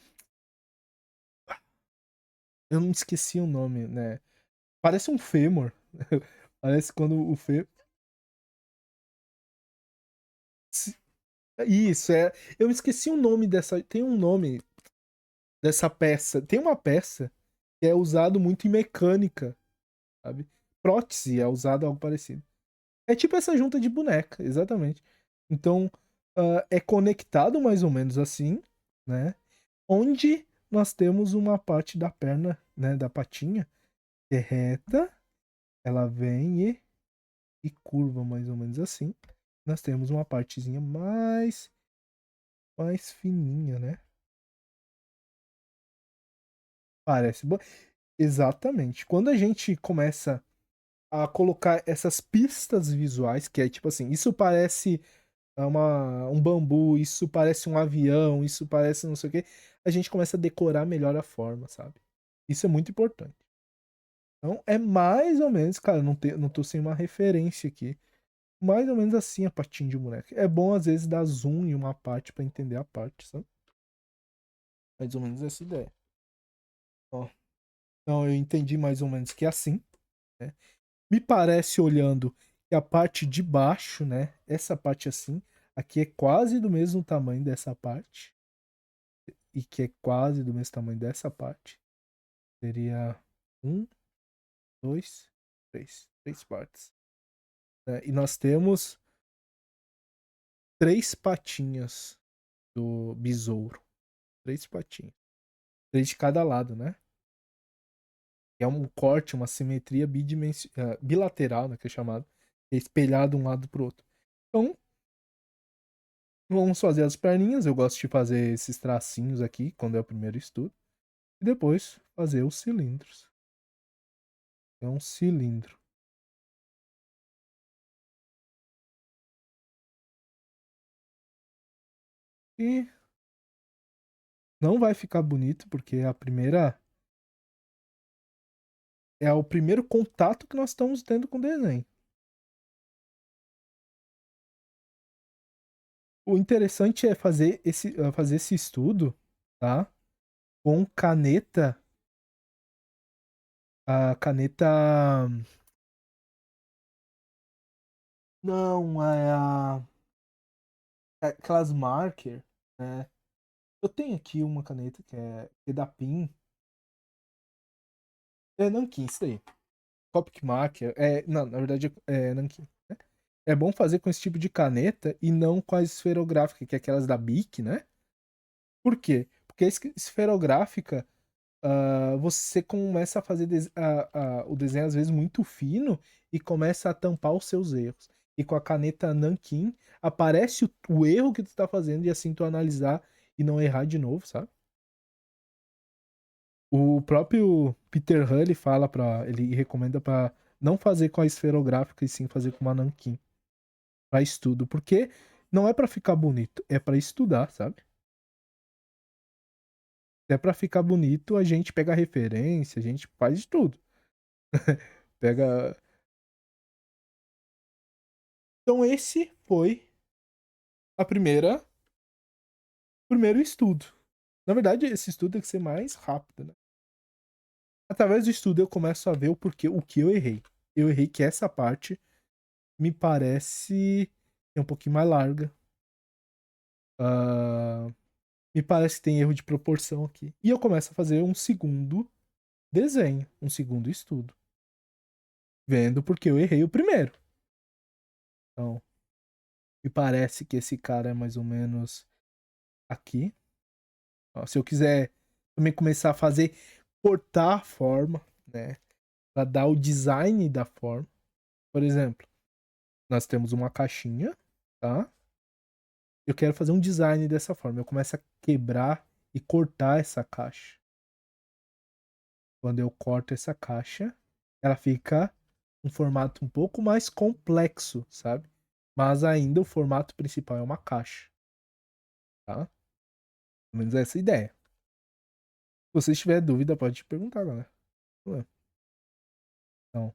Eu não esqueci o nome, né? Parece um fêmur. Parece quando o fêmur. Isso, é. Eu esqueci o nome dessa. Tem um nome dessa peça. Tem uma peça que é usado muito em mecânica, sabe? Prótese é usado algo parecido. É tipo essa junta de boneca, exatamente. Então, é conectado mais ou menos assim, né? Onde nós temos uma parte da perna, né, da patinha, que é reta, ela vem e curva mais ou menos assim. Nós temos uma partezinha mais fininha, né? Parece bom. Exatamente. Quando a gente começa a colocar essas pistas visuais, que é tipo assim, isso parece um bambu, isso parece um avião, isso parece não sei o quê, a gente começa a decorar melhor a forma, sabe? Isso é muito importante. Então, é mais ou menos, cara, não tô sem uma referência aqui. Mais ou menos assim a patinha de moleque. É bom, às vezes, dar zoom em uma parte pra entender a parte, sabe? Mais ou menos essa ideia. Ó, então, eu entendi mais ou menos que é assim, né? Me parece, olhando, que a parte de baixo, né? Essa parte assim, aqui é quase do mesmo tamanho dessa parte. E que é quase do mesmo tamanho dessa parte. Seria um, dois, três. Três partes. Né? E nós temos três patinhas do besouro. Três patinhas. Três de cada lado, né? É um corte, uma simetria bilateral, né? Que é chamado. É espelhado um lado pro outro. Então, vamos fazer as perninhas. Eu gosto de fazer esses tracinhos aqui, quando é o primeiro estudo. E depois fazer os cilindros. É um cilindro. E não vai ficar bonito, porque é a primeira. É o primeiro contato que nós estamos tendo com o desenho. O interessante é fazer esse estudo, tá? Com caneta. A caneta. Não, aquelas marker, né? Eu tenho aqui uma caneta que é da PIN. É Nankin, isso daí. Copic marker. Não, na verdade é Nankin. Né? É bom fazer com esse tipo de caneta e não com a esferográfica, que é aquelas da Bic, né? Por quê? Porque a esferográfica, você começa a fazer o desenho às vezes muito fino e começa a tampar os seus erros. E com a caneta Nankin, aparece o erro que tu tá fazendo e assim tu analisar e não errar de novo, sabe? O próprio Peter Hull fala ele recomenda para não fazer com a esferográfica e sim fazer com uma Nankin para estudo, porque não é para ficar bonito, é para estudar, sabe? Se é para ficar bonito, a gente pega a referência, a gente faz de tudo. Pega. Então esse foi a primeiro estudo. Na verdade, esse estudo tem que ser mais rápido, né? Através do estudo eu começo a ver o que eu errei. Eu errei que essa parte me parece é um pouquinho mais larga. Ah, me parece que tem erro de proporção aqui. E eu começo a fazer um segundo desenho, um segundo estudo. Vendo porque eu errei o primeiro. Então, me parece que esse cara é mais ou menos aqui. Ó, se eu quiser também começar a fazer, cortar a forma, né? Pra dar o design da forma. Por exemplo, nós temos uma caixinha, tá? Eu quero fazer um design dessa forma. Eu começo a quebrar e cortar essa caixa. Quando eu corto essa caixa, ela fica um formato um pouco mais complexo, sabe? Mas ainda o formato principal é uma caixa, tá? Pelo menos essa é a ideia. Se você tiver dúvida, pode perguntar, galera. Ué, então,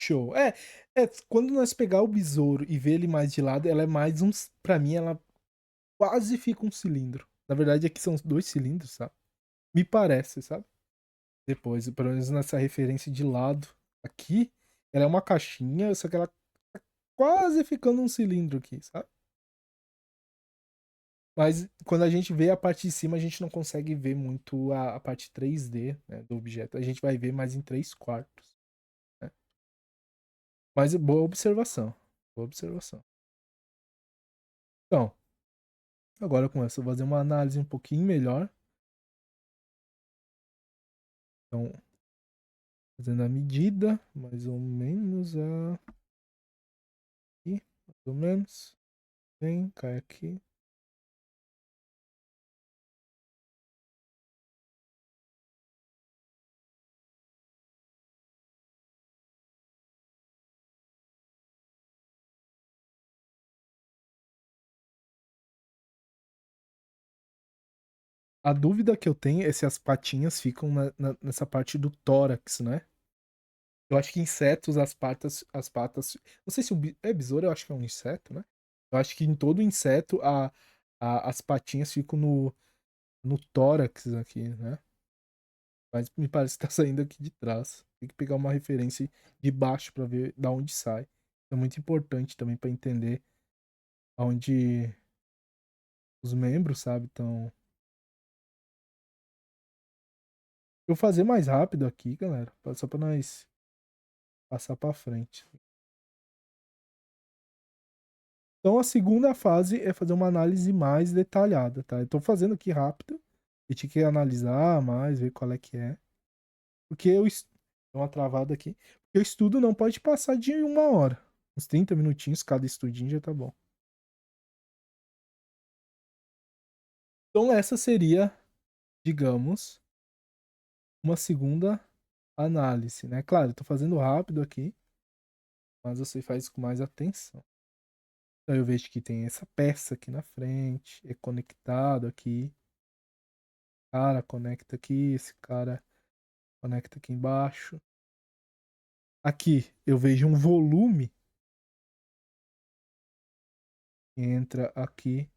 show. Quando nós pegar o besouro e ver ele mais de lado, ela é mais um. Pra mim, ela quase fica um cilindro. Na verdade, aqui são dois cilindros, sabe? Me parece, sabe? Depois, pelo menos nessa referência de lado aqui, ela é uma caixinha, só que ela tá quase ficando um cilindro aqui, sabe? Mas quando a gente vê a parte de cima, a gente não consegue ver muito a parte 3D, né, do objeto. A gente vai ver mais em 3/4. Né? Mas boa observação. Boa observação. Então, agora eu começo a fazer uma análise um pouquinho melhor. Então, fazendo a medida, mais ou menos aqui, mais Pelo menos. Vem, cai aqui. A dúvida que eu tenho é se as patinhas ficam nessa parte do tórax, né? Eu acho que insetos, as patas. Não sei se é besouro, eu acho que é um inseto, né? Eu acho que em todo inseto as patinhas ficam no tórax aqui, né? Mas me parece que tá saindo aqui de trás. Tem que pegar uma referência de baixo pra ver da onde sai. É muito importante também pra entender aonde os membros, sabe? Então, eu vou fazer mais rápido aqui, galera, só pra nós passar pra frente. Então, a segunda fase é fazer uma análise mais detalhada, tá? Eu tô fazendo aqui rápido. E tinha que analisar mais, ver qual é que é. Porque Deu uma travada aqui. Porque o estudo não pode passar de 1 hora. Uns 30 minutinhos cada estudinho já tá bom. Então, essa seria, digamos, uma segunda análise, né? Claro, eu tô fazendo rápido aqui, mas você faz com mais atenção. Então, eu vejo que tem essa peça aqui na frente, é conectado aqui. Cara, conecta aqui, esse cara conecta aqui embaixo. Aqui eu vejo um volume que entra aqui.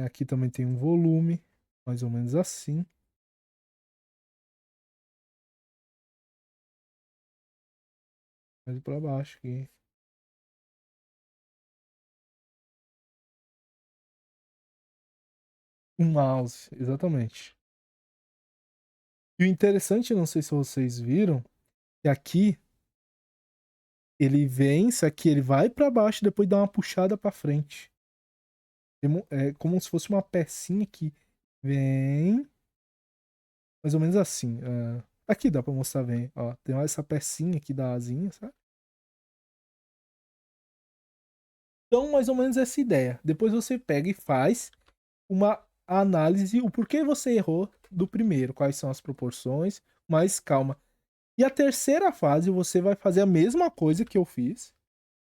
Aqui também tem um volume, mais ou menos assim. Mais para baixo aqui. Um mouse, exatamente. E o interessante, não sei se vocês viram, que aqui ele vem, isso aqui ele vai para baixo e depois dá uma puxada para frente. É como se fosse uma pecinha que vem mais ou menos assim. Aqui dá para mostrar bem, ó. Tem essa pecinha aqui da asinha, sabe? Então, mais ou menos essa ideia. Depois você pega e faz uma análise, o porquê você errou do primeiro, quais são as proporções, mas calma. E a terceira fase você vai fazer a mesma coisa que eu fiz,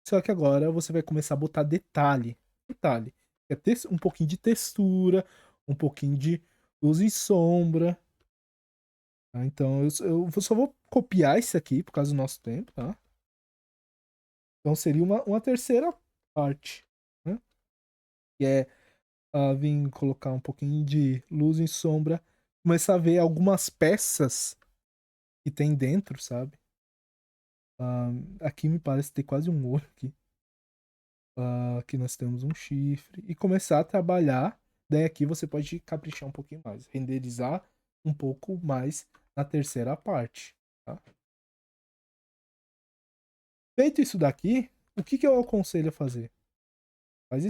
só que agora você vai começar a botar detalhe. Detalhe. É ter um pouquinho de textura, um pouquinho de luz e sombra. Tá? Então eu só vou copiar isso aqui por causa do nosso tempo, tá? Então seria uma terceira parte, né? Que é vir colocar um pouquinho de luz e sombra, começar a ver algumas peças que tem dentro, sabe? Aqui me parece ter quase um olho aqui. Aqui nós temos um chifre. E começar a trabalhar. Daí aqui você pode caprichar um pouquinho mais. Renderizar um pouco mais na terceira parte. Tá? Feito isso daqui, o que eu aconselho a fazer? Faz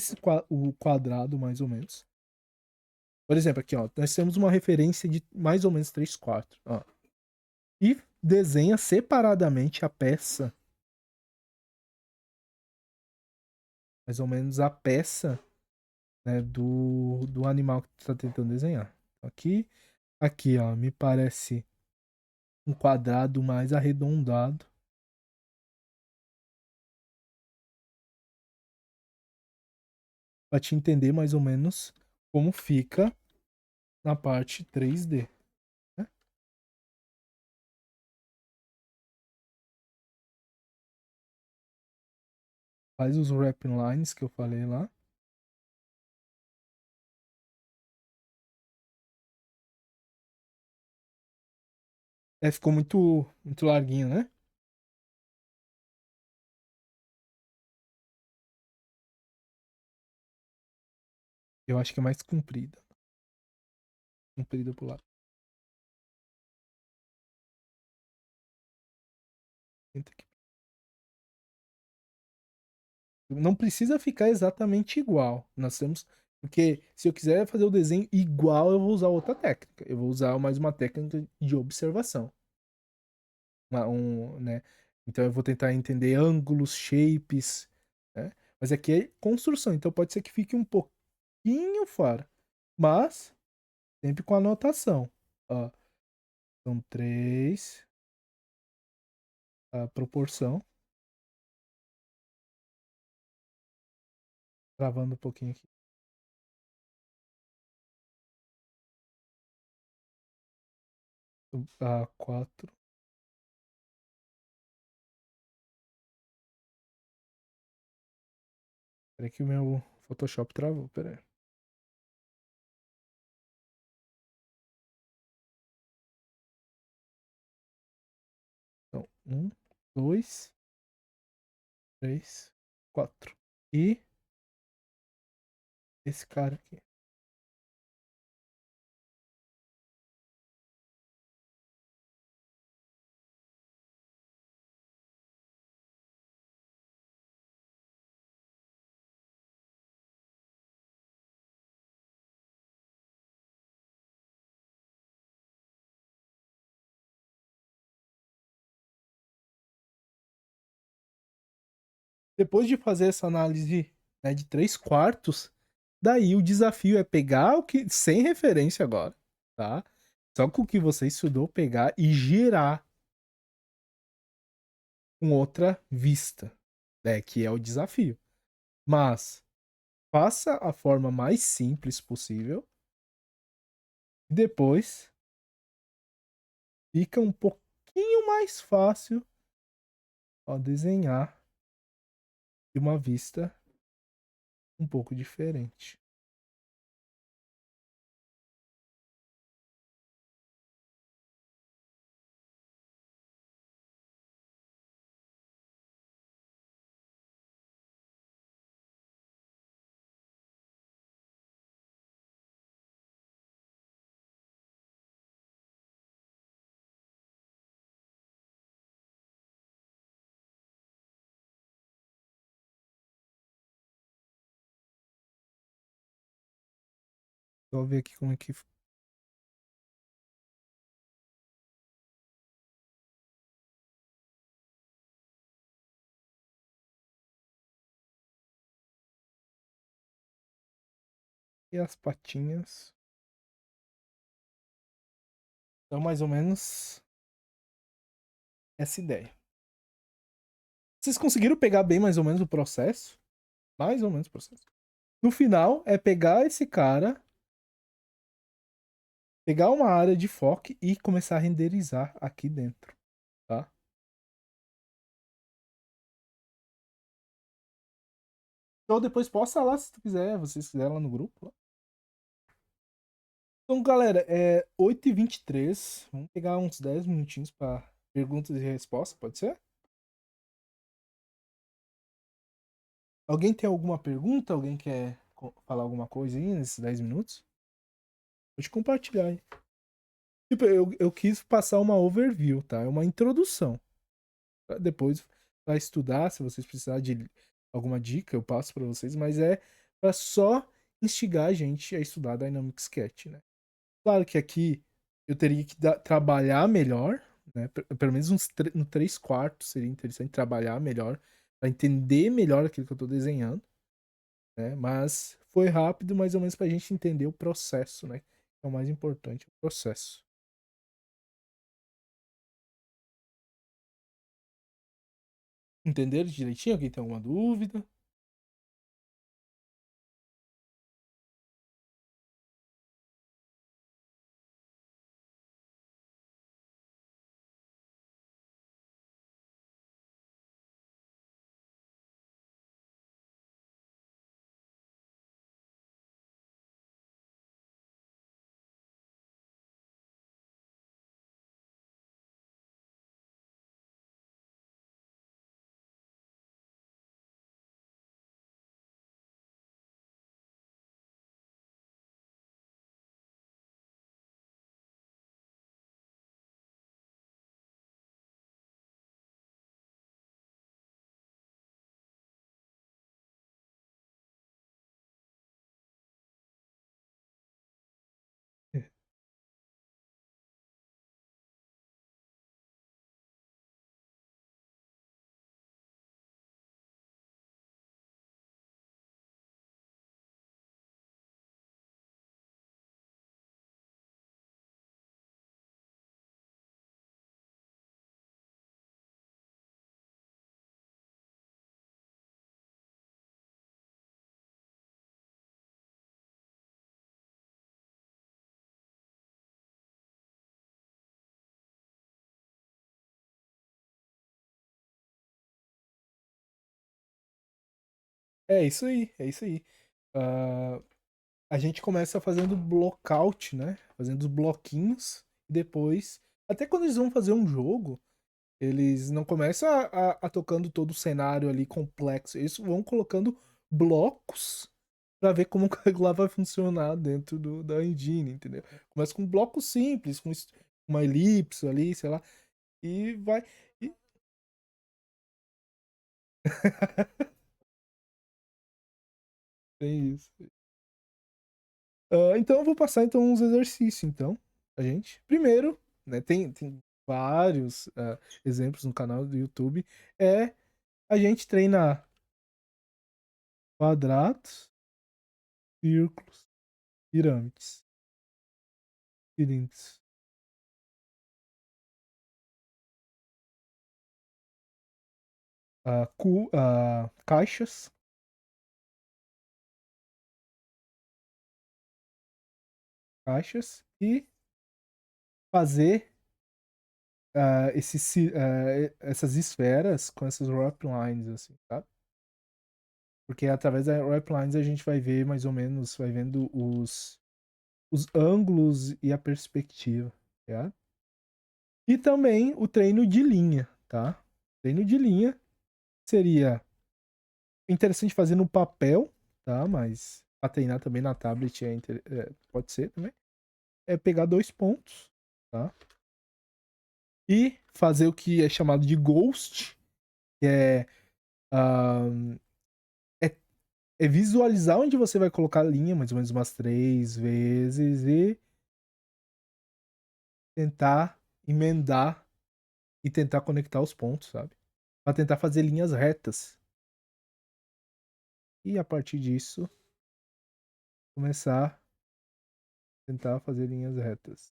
o quadrado mais ou menos. Por exemplo, aqui ó, nós temos uma referência de mais ou menos 3 quartos. Ó. E desenha separadamente a peça, mais ou menos a peça, né, do animal que tu está tentando desenhar. Aqui, ó, me parece um quadrado mais arredondado, para te entender mais ou menos como fica na parte 3D. Né? Faz os wrapping lines que eu falei lá. Ficou muito larguinho, né? Eu acho que é mais comprida. Comprida pro lado. Não precisa ficar exatamente igual. Nós temos. Porque se eu quiser fazer o desenho igual, eu vou usar outra técnica. Eu vou usar mais uma técnica de observação. Né? Então eu vou tentar entender ângulos, shapes, né? Mas aqui é construção, então pode ser que fique um pouquinho fora. Mas sempre com anotação. Ó, são 3, a proporção. Travando um pouquinho aqui. A 4. Peraí que o meu Photoshop travou, peraí. Então, 1, 2, 3, 4. E esse cara aqui. Depois de fazer essa análise, né, de 3 quartos, daí o desafio é pegar o que, sem referência agora, tá? Só com o que você estudou, pegar e girar com outra vista, né? Que é o desafio. Mas faça a forma mais simples possível. E depois fica um pouquinho mais fácil, ó, desenhar de uma vista um pouco diferente. Só ver aqui como é que e as patinhas. Então, mais ou menos essa ideia. Vocês conseguiram pegar bem mais ou menos o processo? Mais ou menos o processo. No final, é pegar esse cara, pegar uma área de foco e começar a renderizar aqui dentro, tá? Então depois posta lá se tu quiser, vocês quiserem lá no grupo. Então, galera, é 8h23. Vamos pegar uns 10 minutinhos para perguntas e respostas, pode ser? Alguém tem alguma pergunta? Alguém quer falar alguma coisa aí nesses 10 minutos? Pode compartilhar aí. Tipo, eu quis passar uma overview, tá? É uma introdução. Pra depois, para estudar, se vocês precisarem de alguma dica, eu passo para vocês, mas é para só instigar a gente a estudar Dynamic Sketch, né? Claro que aqui eu teria que trabalhar melhor, né? Pelo menos no 3 quartos seria interessante trabalhar melhor, para entender melhor aquilo que eu estou desenhando, né? Mas foi rápido, mais ou menos para a gente entender o processo, né? É o mais importante, o processo. Entenderam direitinho? Alguém tem alguma dúvida? É isso aí, é isso aí. Ah, a gente começa fazendo blockout, né? Fazendo os bloquinhos. E depois, até quando eles vão fazer um jogo, eles não começam a tocando todo o cenário ali complexo. Eles vão colocando blocos pra ver como lá vai funcionar dentro da engine, entendeu? Começa com blocos simples, com uma elipse ali, sei lá, e vai. e- Tem isso. Então eu vou passar então uns exercícios, então, a gente. Primeiro, né, tem vários exemplos no canal do YouTube. É a gente treinar quadrados, círculos, pirâmides, cilindros, caixas, caixas e fazer essas esferas com essas wrap lines, assim, tá? Porque através da wrap lines a gente vai ver mais ou menos, vai vendo os ângulos e a perspectiva, tá? E também o treino de linha, tá? Treino de linha seria interessante fazer no papel, tá? Mas para treinar também na tablet pode ser também. É pegar 2 pontos, tá? E fazer o que é chamado de ghost, que ah, é, é visualizar onde você vai colocar a linha, mais ou menos umas 3 vezes, e tentar emendar e tentar conectar os pontos, sabe? Para tentar fazer linhas retas. E a partir disso, começar a tentar fazer linhas retas.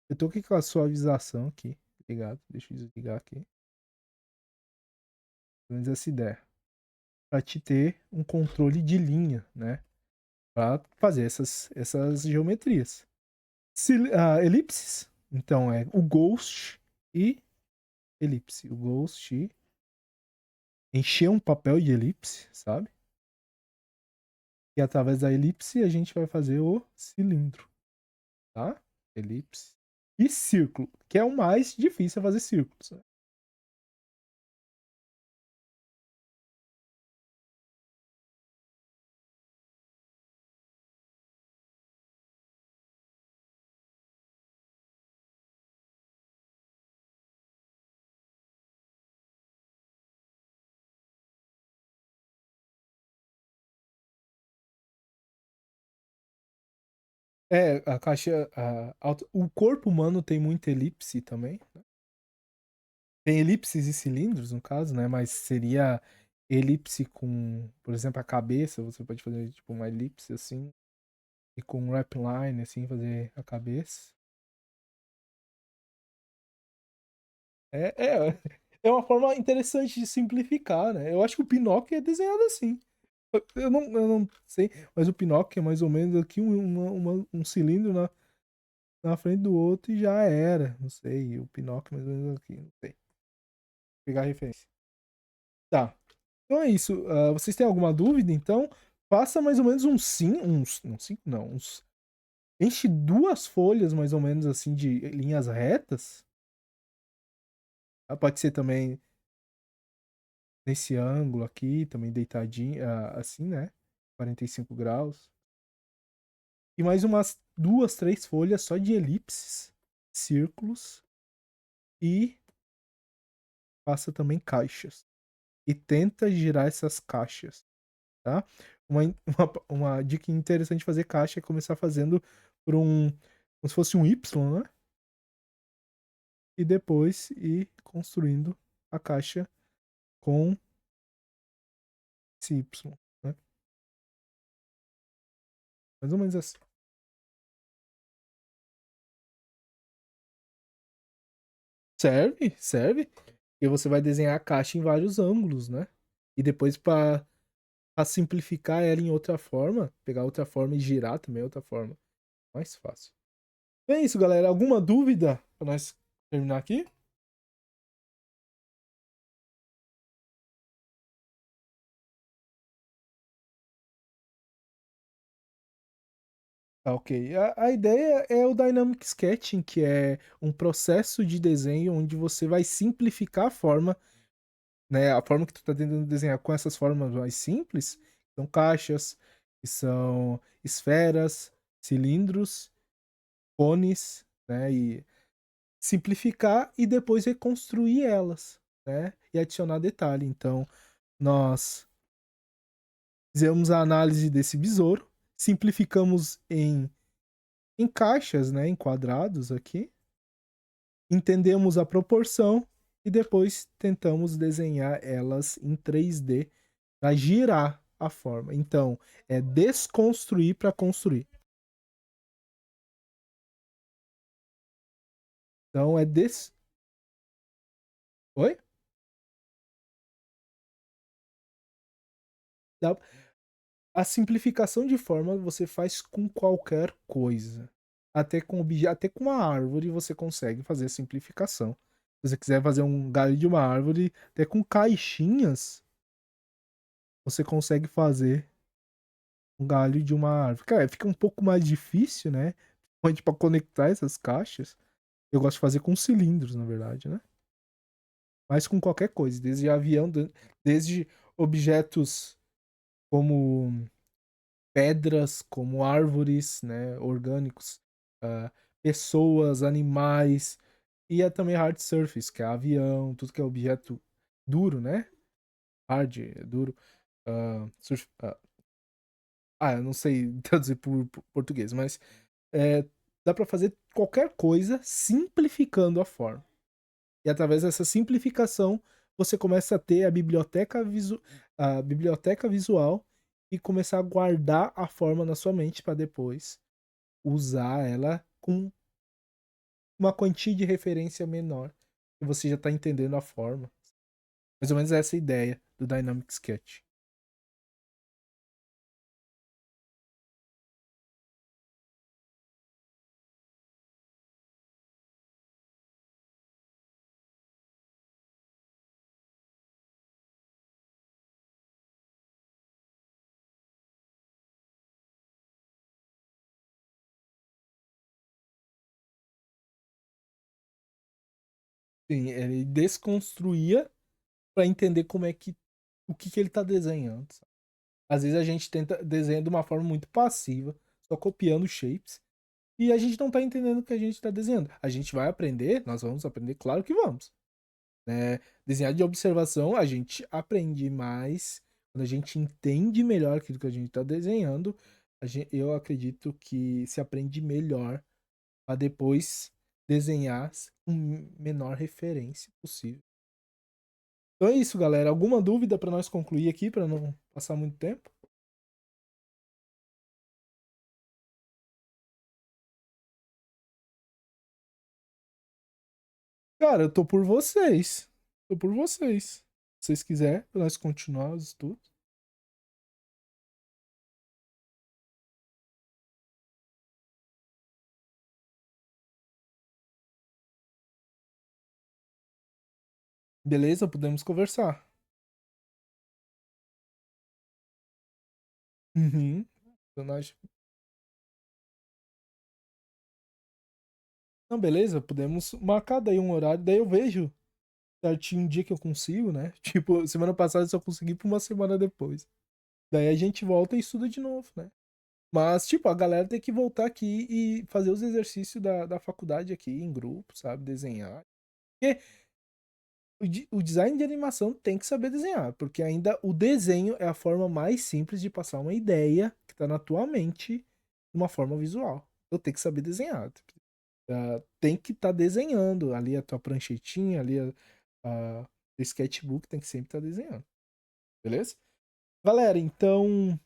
Eu tô aqui com a suavização aqui, ligado? Deixa eu desligar aqui. Pelo menos essa ideia. Para te ter um controle de linha, né? Para fazer essas geometrias. Elipses, então é o ghost e elipse. O ghost e encher um papel de elipse, sabe? E através da elipse a gente vai fazer o cilindro, tá? Elipse. E círculo, que é o mais difícil fazer círculos, né? A caixa. O corpo humano tem muita elipse também. Tem elipses e cilindros, no caso, né? Mas seria elipse com, por exemplo, a cabeça. Você pode fazer tipo uma elipse assim. E com um rap line, assim, fazer a cabeça. É, é, é uma forma interessante de simplificar, né? Eu acho que o Pinóquio é desenhado assim. Eu não sei, mas o Pinóquio é mais ou menos aqui um cilindro na frente do outro e já era. Não sei, o Pinóquio mais ou menos aqui, não sei. Vou pegar a referência. Tá. Então é isso. Vocês têm alguma dúvida, então? Faça mais ou menos uns 5, não, 5 não, enche 2 folhas mais ou menos assim de linhas retas. Pode ser também nesse ângulo aqui, também deitadinho, assim, né? 45 graus. E mais umas 2, 3 folhas só de elipses, círculos e faça também caixas. E tenta girar essas caixas, tá? Uma dica interessante de fazer caixa é começar fazendo por como se fosse um Y, né? E depois ir construindo a caixa com esse Y, né? Mais ou menos assim. Serve, serve. E você vai desenhar a caixa em vários ângulos, né? E depois, para simplificar ela em outra forma, pegar outra forma e girar também outra forma. Mais fácil. É isso, galera. Alguma dúvida para nós terminar aqui? Tá, ok. A ideia é o Dynamic Sketching, que é um processo de desenho onde você vai simplificar a forma, né? A forma que tu tá tentando desenhar com essas formas mais simples, são caixas, que são esferas, cilindros, cones, né? E simplificar e depois reconstruir elas, né? E adicionar detalhe. Então, nós fizemos a análise desse besouro, simplificamos em caixas, né? Em quadrados aqui, entendemos a proporção e depois tentamos desenhar elas em 3D para girar a forma. Então, é desconstruir para construir. Então, é des. Oi? Dá- A simplificação de forma você faz com qualquer coisa. Até com uma árvore você consegue fazer a simplificação. Se você quiser fazer um galho de uma árvore, até com caixinhas, você consegue fazer um galho de uma árvore. Cara, fica um pouco mais difícil, né? Onde para conectar essas caixas. Eu gosto de fazer com cilindros, na verdade, né? Mas com qualquer coisa, desde avião, desde objetos como pedras, como árvores, né, orgânicos, ah, pessoas, animais, e é também hard surface, que é avião, tudo que é objeto duro, né? Hard, duro. Eu não sei traduzir por português, mas é, dá para fazer qualquer coisa simplificando a forma. E através dessa simplificação, você começa a ter a biblioteca visual e começar a guardar a forma na sua mente para depois usar ela com uma quantia de referência menor. E você já está entendendo a forma. Mais ou menos essa é a ideia do Dynamic Sketch. Sim, ele desconstruía para entender como é que o que, que ele está desenhando. Sabe? Às vezes a gente tenta desenhar de uma forma muito passiva, só copiando shapes, e a gente não está entendendo o que a gente está desenhando. A gente vai aprender, nós vamos aprender, claro que vamos. Né? Desenhar de observação, a gente aprende mais quando a gente entende melhor aquilo que a gente está desenhando. Eu acredito que se aprende melhor para depois desenhar com menor referência possível. Então é isso, galera. Alguma dúvida para nós concluir aqui, para não passar muito tempo? Cara, eu tô por vocês. Tô por vocês. Se vocês quiserem, pra nós continuar os estudos. Beleza? Podemos conversar. Uhum. Então, não, beleza, podemos marcar daí um horário, daí eu vejo certinho um dia que eu consigo, né? Tipo, semana passada eu só consegui por uma semana depois. Daí a gente volta e estuda de novo, né? Mas, tipo, a galera tem que voltar aqui e fazer os exercícios da faculdade aqui em grupo, sabe? Desenhar. Porque o design de animação tem que saber desenhar, porque ainda o desenho é a forma mais simples de passar uma ideia que tá na tua mente de uma forma visual. Eu tenho que saber desenhar. Tem que estar desenhando ali a tua pranchetinha, ali o sketchbook tem que sempre estar desenhando. Beleza? Galera, então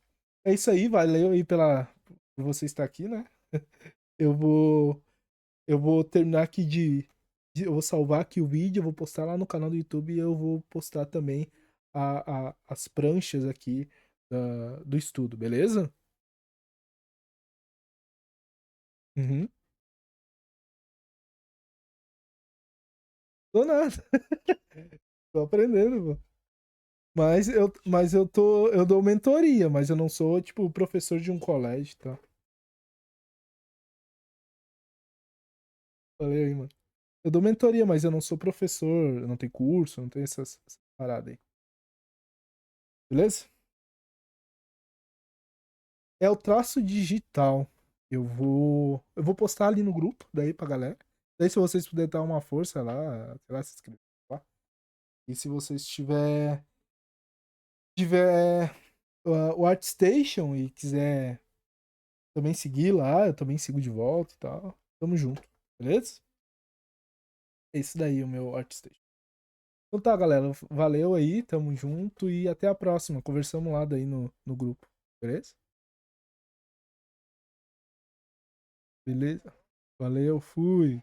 é isso aí. Valeu aí por você estar aqui, né? Eu vou, eu vou terminar aqui eu vou salvar aqui o vídeo, eu vou postar lá no canal do YouTube e eu vou postar também as pranchas aqui do estudo, beleza? Uhum. Tô nada, tô aprendendo, pô. Eu dou mentoria, mas eu não sou, tipo, professor de um colégio, tá? Valeu aí, mano. Eu dou mentoria, mas eu não sou professor, eu não tenho curso, eu não tenho essas paradas aí. Beleza? É o traço digital. Eu vou postar ali no grupo, daí pra galera. Daí se vocês puderem dar uma força lá, sei lá, se inscrever lá. E se vocês tiver o ArtStation e quiser também seguir lá, eu também sigo de volta e tal. Tamo junto, beleza? É isso daí, o meu ArtStation. Então tá, galera. Valeu aí, tamo junto e até a próxima. Conversamos lá daí no grupo, beleza? Beleza? Valeu, fui.